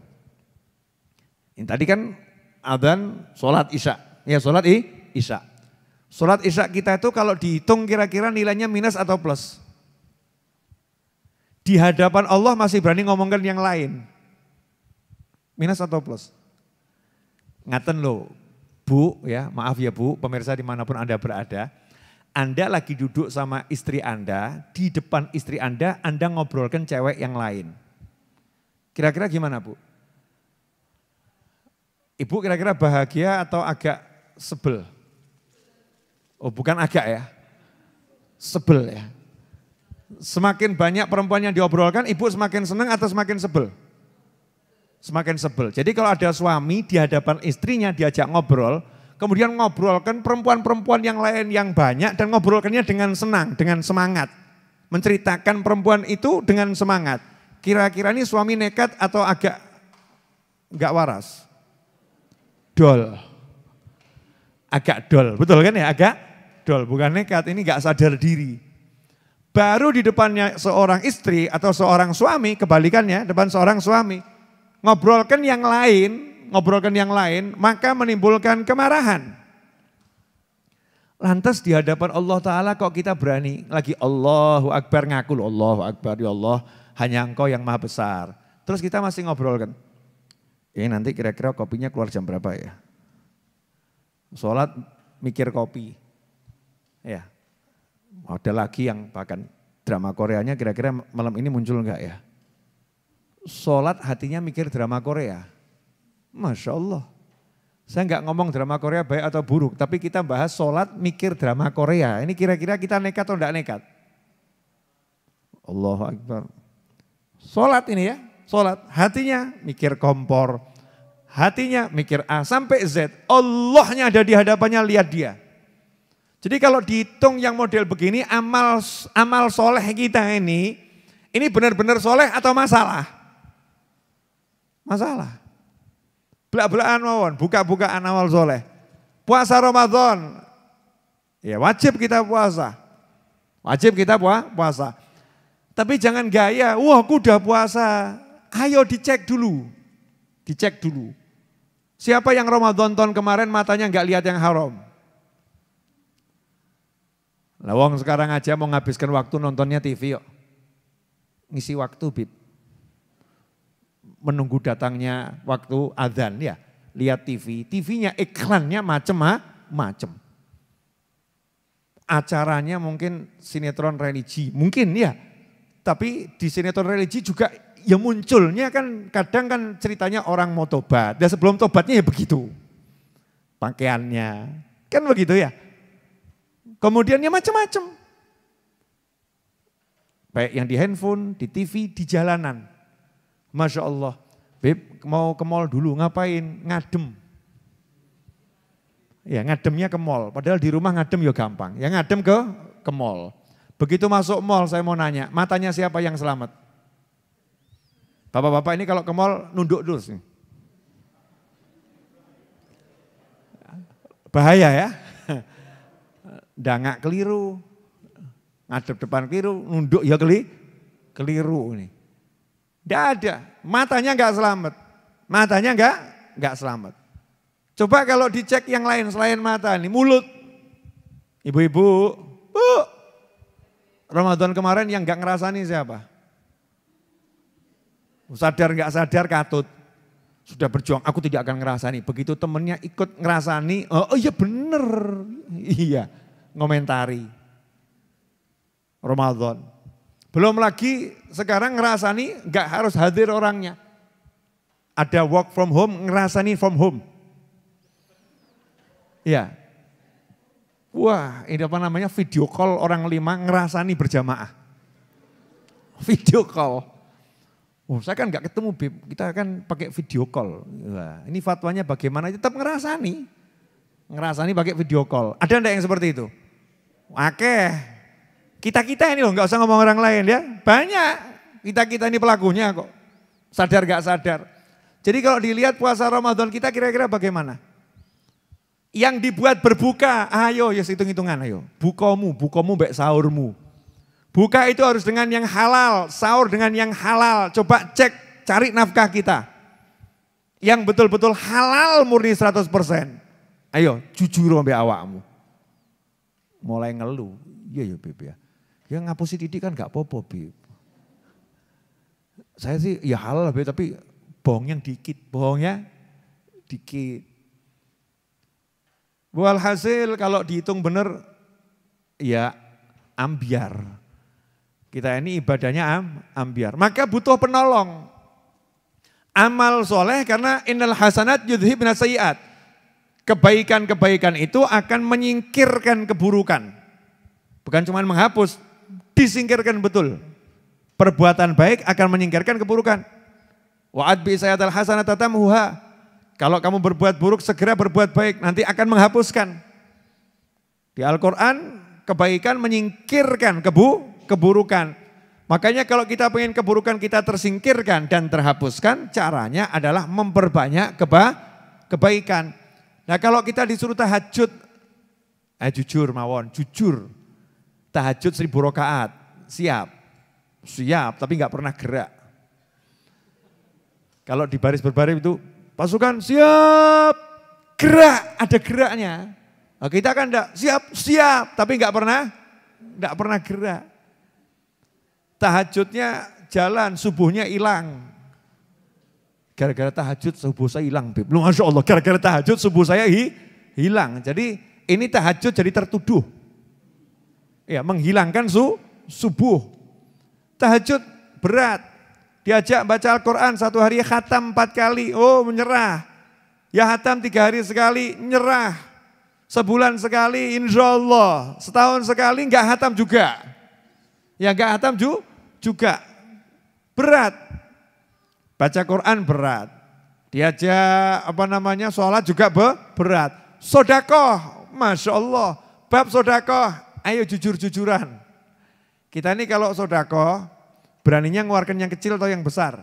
Ini tadi kan adzan sholat isya, ya sholat isya. Sholat isya kita itu kalau dihitung kira-kira nilainya minus atau plus? Di hadapan Allah masih berani ngomongkan yang lain. Minus atau plus? Ngaten loh, Bu ya, maaf ya Bu, pemirsa dimanapun Anda berada. Anda lagi duduk sama istri Anda, di depan istri Anda ngobrolkan cewek yang lain. Kira-kira gimana Bu? Ibu kira-kira bahagia atau agak sebel? Oh bukan agak ya, sebel ya. Semakin banyak perempuan yang diobrolkan, ibu semakin senang atau semakin sebel? Semakin sebel. Jadi kalau ada suami di hadapan istrinya diajak ngobrol, Kemudian ngobrolkan perempuan-perempuan yang lain yang banyak dan ngobrolkannya dengan senang, dengan semangat. Menceritakan perempuan itu dengan semangat. Kira-kira ini suami nekat atau agak enggak waras? Dol. Agak dol, betul kan ya? Agak dol, bukan nekat, ini enggak sadar diri. Baru di depannya seorang istri atau seorang suami, kebalikannya, depan seorang suami. Ngobrolkan yang lain, maka menimbulkan kemarahan. Lantas di hadapan Allah Ta'ala kok kita berani lagi Allahu Akbar ngaku, Allahu Akbar, ya Allah hanya Engkau yang maha besar. Terus kita masih ngobrolkan, ini nanti kira-kira kopinya keluar jam berapa ya? Sholat mikir kopi. Ya, ada lagi yang bahkan drama Koreanya kira-kira malam ini muncul enggak ya? Sholat hatinya mikir drama Korea. Masya Allah. Saya enggak ngomong drama Korea baik atau buruk, tapi kita bahas sholat mikir drama Korea. Ini kira-kira kita nekat atau enggak nekat? Allahu Akbar. Sholat ini ya, sholat. Hatinya mikir kompor, hatinya mikir A sampai Z. Allahnya ada di hadapannya, lihat dia. Jadi kalau dihitung yang model begini, amal soleh kita ini benar-benar soleh atau masalah? Masalah. Belak-belakan mawon, buka-bukaan amal soleh. Puasa Ramadan, ya wajib kita puasa. Wajib kita puasa. Tapi jangan gaya, wah aku udah puasa. Ayo dicek dulu. Dicek dulu. Siapa yang Ramadan tahun kemarin matanya enggak lihat yang haram? Lawang sekarang aja mau nghabiskan waktu nontonnya TV yuk. Ngisi waktu Bib. Menunggu datangnya waktu adzan ya. Lihat TV, TV-nya iklannya macem-macem. Acaranya mungkin sinetron religi, mungkin ya. Tapi di sinetron religi juga ya munculnya kan kadang kan ceritanya orang mau tobat. Dan sebelum tobatnya ya begitu. Pakaiannya, kan begitu ya. Kemudian ya macam-macam. Baik yang di handphone, di TV, di jalanan. Masya Allah, Beb mau ke mall dulu, ngapain? Ngadem. Ya ngademnya ke mall, padahal di rumah ngadem ya gampang. Yang ngadem ke mall. Begitu masuk mall saya mau nanya, matanya siapa yang selamat? Bapak-bapak ini kalau ke mall nunduk dulu sih. Bahaya ya. Dangak keliru, ngadep depan keliru, nunduk ya keliru ini. Tidak ada, matanya enggak selamat. Matanya enggak selamat. Coba kalau dicek yang lain selain mata nih, mulut. Ibu-ibu, Bu, Ramadan kemarin yang enggak ngerasani siapa? Sadar enggak sadar katut. Sudah berjuang, aku tidak akan ngerasani. Begitu temennya ikut ngerasani, oh iya bener. Iya, ngomentari. Ramadan. Belum lagi sekarang ngerasani enggak harus hadir orangnya. Ada work from home, ngerasani from home. Ya. Wah, ini apa namanya video call orang 5 ngerasani berjamaah. Video call. Oh, saya kan enggak ketemu Bib, kita kan pakai video call. Wah, ini fatwanya bagaimana? Tetap ngerasani. Ngerasani pakai video call. Ada enggak yang seperti itu? Oke. Kita-kita ini loh, enggak usah ngomong orang lain ya. Banyak kita-kita ini pelakunya kok. Sadar enggak sadar. Jadi kalau dilihat puasa Ramadan kita kira-kira bagaimana? Yang dibuat berbuka, ayo ya hitung-hitungan ayo. Bukamu mbek sahurmu. Buka itu harus dengan yang halal, sahur dengan yang halal. Coba cek, cari nafkah kita. Yang betul-betul halal murni 100%. Ayo jujur mbek awakmu. Mulai ngeluh, iya ya Beb ya. Ya ngapusi titik kan gak apa-apa Beb. Saya sih ya halal Beb, tapi bohongnya dikit. Walhasil kalau dihitung benar ya ambiar. Kita ini ibadahnya ambiar. Maka butuh penolong. Amal soleh karena innal hasanat yudhibna sayyiat. Kebaikan-kebaikan itu akan menyingkirkan keburukan. Bukan cuma menghapus, disingkirkan betul. Perbuatan baik akan menyingkirkan keburukan. Wa'ad bi sayyatal hasanata tamhuha. Kalau kamu berbuat buruk, segera berbuat baik, nanti akan menghapuskan. Di Al-Quran, kebaikan menyingkirkan keburukan. Makanya kalau kita pengen keburukan kita tersingkirkan dan terhapuskan, caranya adalah memperbanyak kebaikan. Nah kalau kita disuruh tahajud, jujur mawon, jujur. Tahajud 1000 rakaat, siap, tapi nggak pernah gerak. Kalau di baris berbaris itu, pasukan siap, gerak, ada geraknya. Nah, kita kan enggak siap, tapi nggak pernah gerak. Tahajudnya jalan, subuhnya hilang. Gara-gara tahajud subuh saya hilang, Beb. Masya Allah, gara-gara tahajud subuh saya hilang. Jadi ini tahajud jadi tertuduh. Ya, menghilangkan subuh. Tahajud berat. Diajak baca Al-Quran 1 hari khatam 4 kali. Oh menyerah. Ya khatam 3 hari sekali, nyerah. Sebulan sekali, insya Allah. Setahun sekali enggak khatam juga. Ya enggak khatam juga. Berat. Baca Quran berat. Diajak sholat juga berat. Sodakoh, Masya Allah. Bab sodakoh, ayo jujur-jujuran. Kita ini kalau sodakoh, beraninya ngeluarkan yang kecil atau yang besar?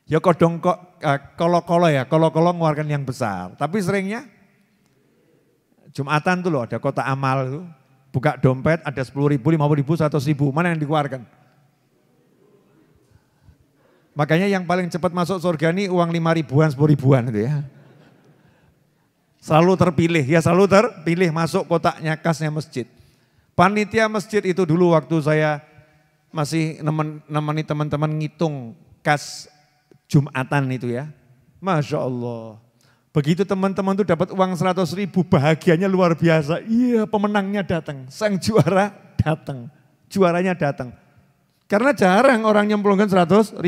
Ya kolo-kolo ngeluarkan yang besar. Tapi seringnya, Jumatan tuh loh ada kotak amal tuh. Buka dompet ada 10.000, 50.000, 100.000, mana yang dikeluarkan? Makanya yang paling cepat masuk surga ini uang 5.000-an, 10.000-an itu ya. Selalu terpilih masuk kotaknya kasnya masjid. Panitia masjid itu dulu waktu saya masih nemeni teman-teman ngitung kas Jumatan itu ya. Masya Allah. Begitu teman-teman itu dapat uang 100.000, bahagianya luar biasa. Iya, pemenangnya datang, sang juara datang, juaranya datang. Karena jarang orang nyemplungkan 100.000,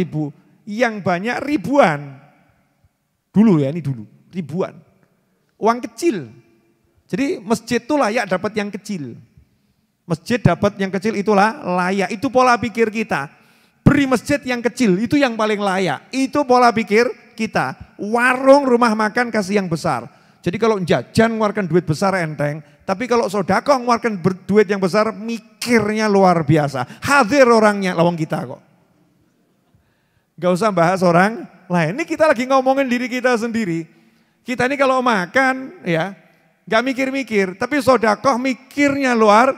yang banyak ribuan. Dulu ya, ini dulu, ribuan. Uang kecil. Jadi masjid itu layak dapat yang kecil. Masjid dapat yang kecil itulah layak, itu pola pikir kita. Beri masjid yang kecil, itu yang paling layak. Itu pola pikir kita. Warung, rumah makan kasih yang besar. Jadi kalau jajan ngeluarkan duit besar enteng, tapi kalau sodako ngeluarkan duit yang besar mikirnya luar biasa. Hadir orangnya, lawang kita kok. Gak usah bahas orang lain. Ini kita lagi ngomongin diri kita sendiri. Kita ini kalau makan ya gak mikir-mikir, tapi sodako mikirnya luar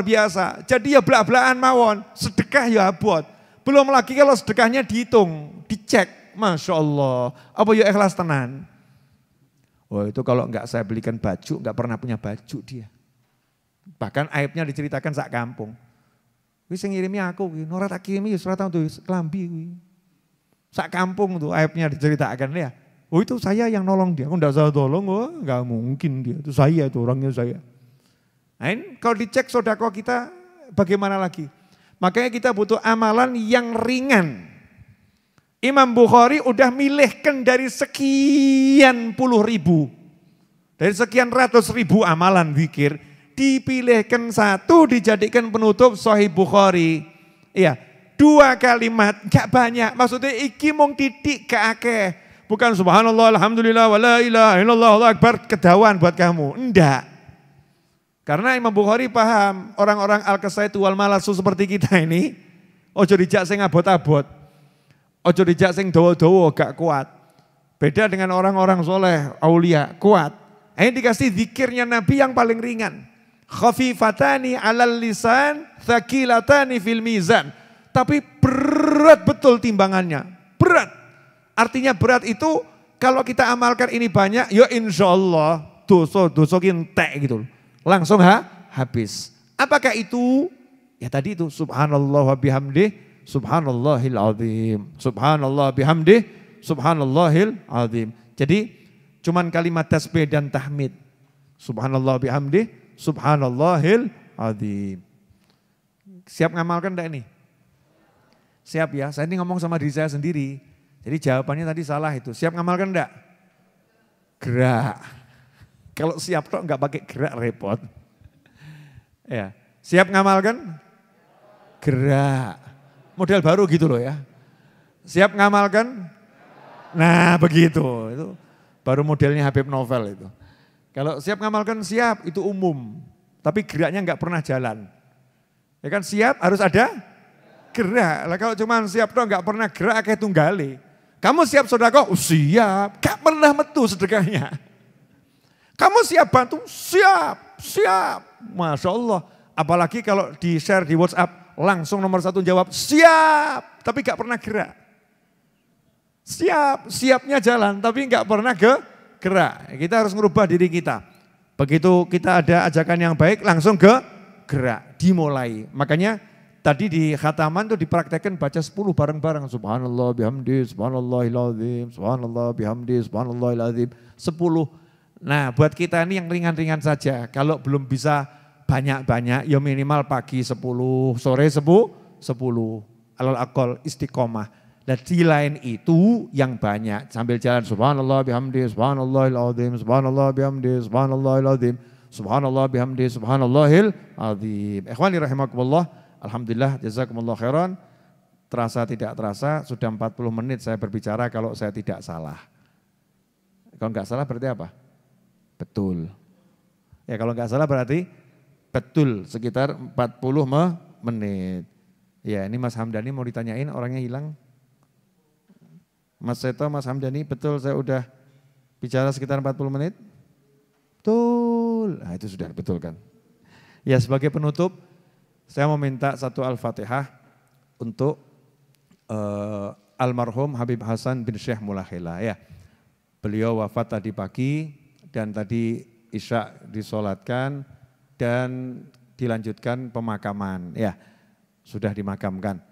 biasa. Jadi ya belak-belakan mawon, sedekah ya abot. Belum lagi kalau sedekahnya dihitung, dicek, Masya Allah. Apa ya ikhlas tenan? Wah itu kalau enggak saya belikan baju, enggak pernah punya baju dia. Bahkan aibnya diceritakan sak kampung. Wis sing ngirimi aku, ora tak kirimi wis ora tau tuh klambi kuwi. Sak kampung tuh aibnya diceritakan ya. Oh itu saya yang nolong dia, aku enggak usah tolong, wah enggak mungkin dia. Itu saya, itu orangnya saya. Nah, kalau dicek sodako kita bagaimana lagi? Makanya kita butuh amalan yang ringan. Imam Bukhari udah milihkan dari sekian puluh ribu. Dari sekian ratus ribu amalan zikir. Dipilihkan satu dijadikan penutup Sahih Bukhari. Iya, 2 kalimat, gak banyak. Maksudnya iki mung titik gak akeh. Bukan subhanallah, alhamdulillah, wa la ilaha illallah, Allahu akbar, kedawan buat kamu. Enggak. Karena Imam Bukhari paham orang-orang al-kasaitu wal malasu seperti kita ini, ojo dijak sing abot-abot, ojo dijak sing dawa-dawa gak kuat. Beda dengan orang-orang soleh, aulia, kuat. Ini dikasih zikirnya Nabi yang paling ringan. Khafifatani alal lisan, thaqilatani fil mizan. Tapi berat betul timbangannya, berat. Artinya berat itu kalau kita amalkan ini banyak, ya insya Allah dosa entek gitu. Langsung habis. Apakah itu? Ya tadi itu subhanallah wa bihamdih, subhanallahil azim. Subhanallah bihamdih, subhanallahil azim. Jadi cuman kalimat tasbih dan tahmid. Subhanallah bihamdih, subhanallahil azim. Siap ngamalkan enggak ini? Siap ya, saya ini ngomong sama diri saya sendiri. Jadi jawabannya tadi salah itu. Siap ngamalkan enggak? Gerak. Kalau siap kok enggak pakai gerak repot. Ya, siap ngamalkan? Gerak. Model baru gitu loh ya. Siap ngamalkan? Nah begitu, itu baru modelnya Habib Novel itu. Kalau siap ngamalkan siap, itu umum. Tapi geraknya nggak pernah jalan. Ya kan siap harus ada gerak. Lah kalau cuma siap dong nggak pernah gerak kayak tunggali. Kamu siap sedekah? Siap. Gak pernah metu sedekahnya. Kamu siap bantu? Siap, siap. Masya Allah. Apalagi kalau di share di WhatsApp, langsung nomor 1 jawab, siap. Tapi gak pernah gerak. Siap, siapnya jalan tapi gak pernah gerak. Kita harus merubah diri kita. Begitu kita ada ajakan yang baik, langsung gerak, dimulai. Makanya tadi di khataman itu dipraktekkan baca 10 bareng-bareng. Subhanallah bihamdi, subhanallahil azim, subhanallah bihamdi, subhanallahil azim. 10. Nah buat kita ini yang ringan-ringan saja. Kalau belum bisa banyak-banyak, ya minimal pagi 10, sore 10. Alal aqal istiqomah. Dan di lain itu yang banyak. Sambil jalan subhanallah bihamdi, subhanallahil azim, subhanallah bihamdi, subhanallahil azim, subhanallah bihamdi, subhanallahil azim. Ikhwani rahimakumullah, alhamdulillah jazakumullah khairan. Terasa tidak terasa, sudah 40 menit saya berbicara kalau saya tidak salah. Kalau enggak salah berarti apa? Betul. Ya kalau enggak salah berarti betul sekitar 40 menit. Ya ini Mas Hamdani mau ditanyain orangnya hilang. Mas Seto, Mas Hamdani betul saya udah bicara sekitar 40 menit? Betul. Nah itu sudah betul kan. Ya sebagai penutup saya mau minta satu Al-Fatihah untuk almarhum Habib Hasan bin Syekh Mulakhila ya. Beliau wafat tadi pagi dan tadi Isya disolatkan dan dilanjutkan pemakaman ya. Sudah dimakamkan.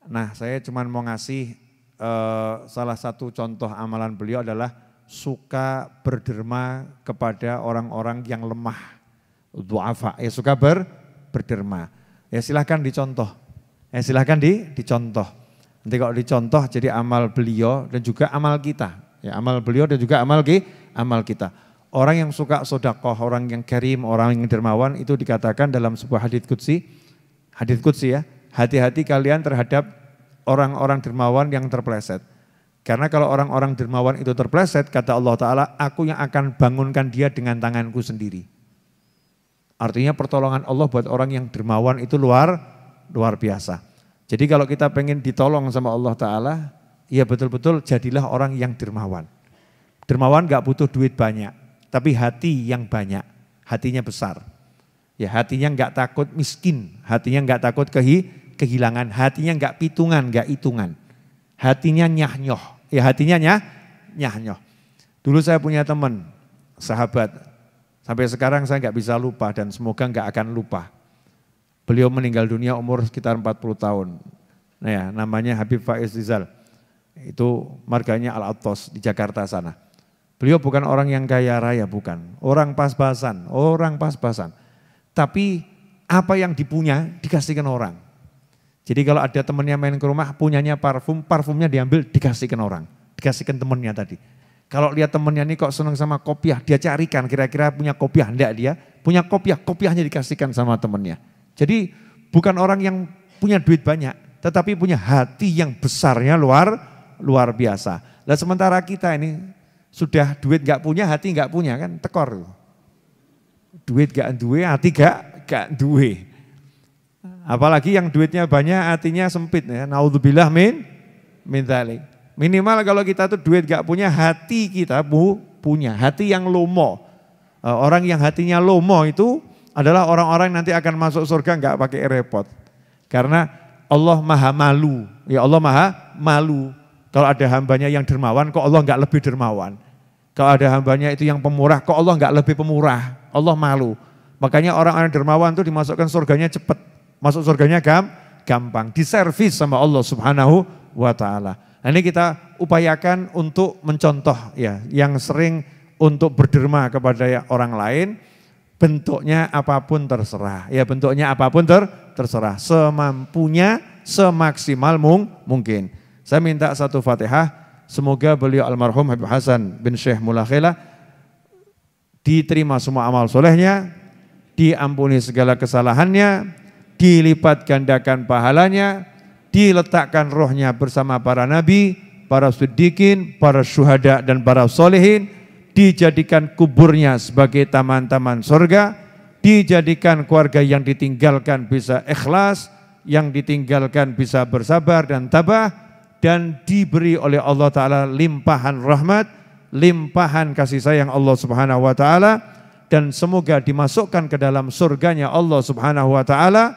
Nah saya cuma mau ngasih salah satu contoh amalan beliau adalah suka berderma kepada orang-orang yang lemah. Du'afa, ya suka berderma. Ya silahkan dicontoh. Ya silahkan dicontoh. Nanti kalau dicontoh jadi amal beliau dan juga amal kita. Ya amal beliau dan juga amal kita. Orang yang suka sedekah, orang yang karim, orang yang dermawan itu dikatakan dalam sebuah hadits qudsi ya. Hati-hati kalian terhadap orang-orang dermawan yang terpleset. Karena kalau orang-orang dermawan itu terpleset, kata Allah Ta'ala, aku yang akan bangunkan dia dengan tanganku sendiri. Artinya pertolongan Allah buat orang yang dermawan itu luar biasa. Jadi kalau kita pengen ditolong sama Allah Ta'ala, ya betul-betul jadilah orang yang dermawan. Dermawan gak butuh duit banyak, tapi hati yang banyak, hatinya besar. Ya hatinya gak takut miskin, hatinya gak takut kehilangan, hatinya gak pitungan, gak hitungan. Hatinya nyah-nyoh, ya hatinya nyah-nyoh. Dulu saya punya teman, sahabat, sampai sekarang saya gak bisa lupa dan semoga gak akan lupa. Beliau meninggal dunia umur sekitar 40 tahun. Nah ya, namanya Habib Faiz Rizal. Itu marganya Al-Attos di Jakarta sana. Beliau bukan orang yang kaya raya, bukan. Orang pas-pasan. Tapi apa yang dipunya dikasihkan orang. Jadi kalau ada temannya main ke rumah, punyanya parfum, parfumnya diambil dikasihkan orang. Dikasihkan temannya tadi. Kalau lihat temannya ini kok senang sama kopiah, dia carikan kira-kira punya kopiah, enggak dia. Punya kopiah, kopiahnya dikasihkan sama temannya. Jadi bukan orang yang punya duit banyak, tetapi punya hati yang besarnya luar biasa. Nah sementara kita ini sudah duit gak punya, hati gak punya kan tekor. Duit gak duwe, hati gak duwe. Apalagi yang duitnya banyak, hatinya sempit ya. Naudzubillah min dzalik. Minimal kalau kita tuh duit gak punya, hati kita punya, hati yang lomo. Orang yang hatinya lomo itu adalah orang-orang nanti akan masuk surga gak pakai repot. Karena Allah maha malu, ya Allah maha malu. Kalau ada hambanya yang dermawan, kok Allah gak lebih dermawan. Kalau ada hambanya itu yang pemurah, kok Allah gak lebih pemurah. Allah malu. Makanya orang-orang dermawan itu dimasukkan surganya cepat. Masuk surganya gampang. Diservis sama Allah Subhanahu wa ta'ala. Nah, ini kita upayakan untuk mencontoh ya, yang sering untuk berderma kepada orang lain. Bentuknya apapun terserah. Ya bentuknya apapun terserah. Semampunya, semaksimal mungkin. Saya minta satu Fatihah. Semoga beliau almarhum Habib Hasan bin Syekh Mulakhila diterima semua amal solehnya, diampuni segala kesalahannya, dilipat gandakan pahalanya, diletakkan rohnya bersama para nabi, para siddiqin, para syuhada dan para solehin, dijadikan kuburnya sebagai taman-taman surga, dijadikan keluarga yang ditinggalkan bisa ikhlas, yang ditinggalkan bisa bersabar dan tabah, dan diberi oleh Allah Ta'ala limpahan rahmat, limpahan kasih sayang Allah Subhanahu wa Ta'ala, dan semoga dimasukkan ke dalam surganya Allah Subhanahu wa Ta'ala,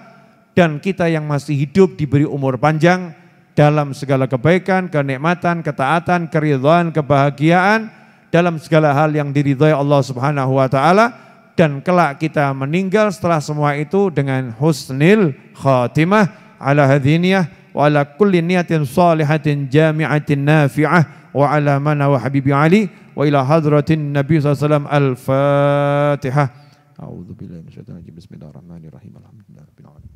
dan kita yang masih hidup diberi umur panjang dalam segala kebaikan, kenikmatan, ketaatan, keridhaan, kebahagiaan, dalam segala hal yang diridhai Allah Subhanahu wa Ta'ala, dan kelak kita meninggal setelah semua itu dengan husnil khatimah ala hadhiniyah wa ala kulli niyatin salihatin jami'atin nafi'ah wa ala mana wa habibi Ali wa ila hadratin Nabi SAW. Al-Fatihah. A'udzu billahi minasyaitonir rajim. Bismillahirrahmanirrahim. Alhamdulillahirabbil alamin.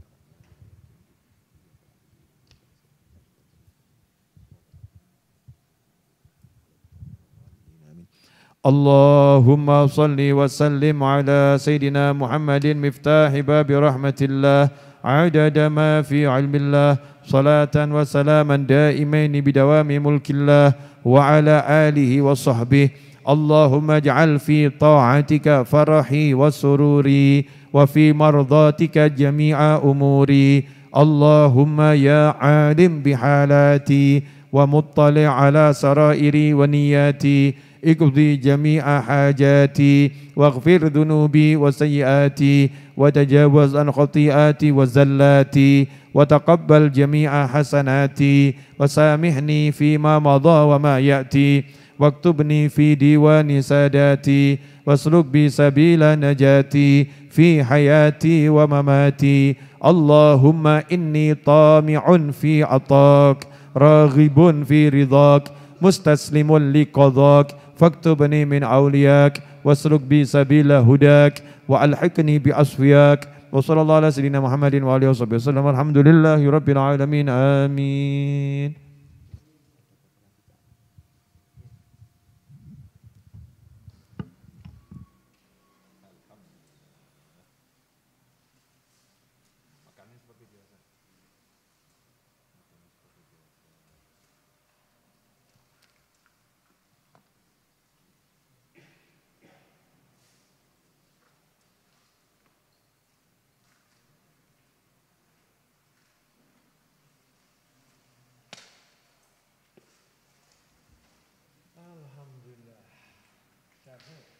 Allahumma salli wa sallim ala sayyidina Muhammadin miftahi babi rahmatillah adada ma fi ilmillah salatan wa salaman daimaini bidawami mulkillah wa ala alihi wa sahbihi. Allahumma ij'al fi ta'atika farahi wa sururi wa fi mardatika jami'a umuri. Allahumma ya alim bihalati wa muttali' ala sarairi wa niyati اقضي جميع حاجاتي واغفر ذنوبي وسيئاتي وتجاوز عن خطيئاتي وزلاتي وتقبل جميع حسناتي وسامحني فيما مضى وما يأتي واكتبني في ديوان ساداتي واسلك بي سبيل نجاتي في حياتي ومماتي. اللهم إني طامع في عطاك راغب في رضاك مستسلم لقضاك فاكتبني من أولياك واسلك بي سبيل هداك وألحقني بأصفياك. وصلى الله على سيدنا محمد وآله وصحبه وسلم. الحمد لله رب العالمين. آمين. Alhamdulillah.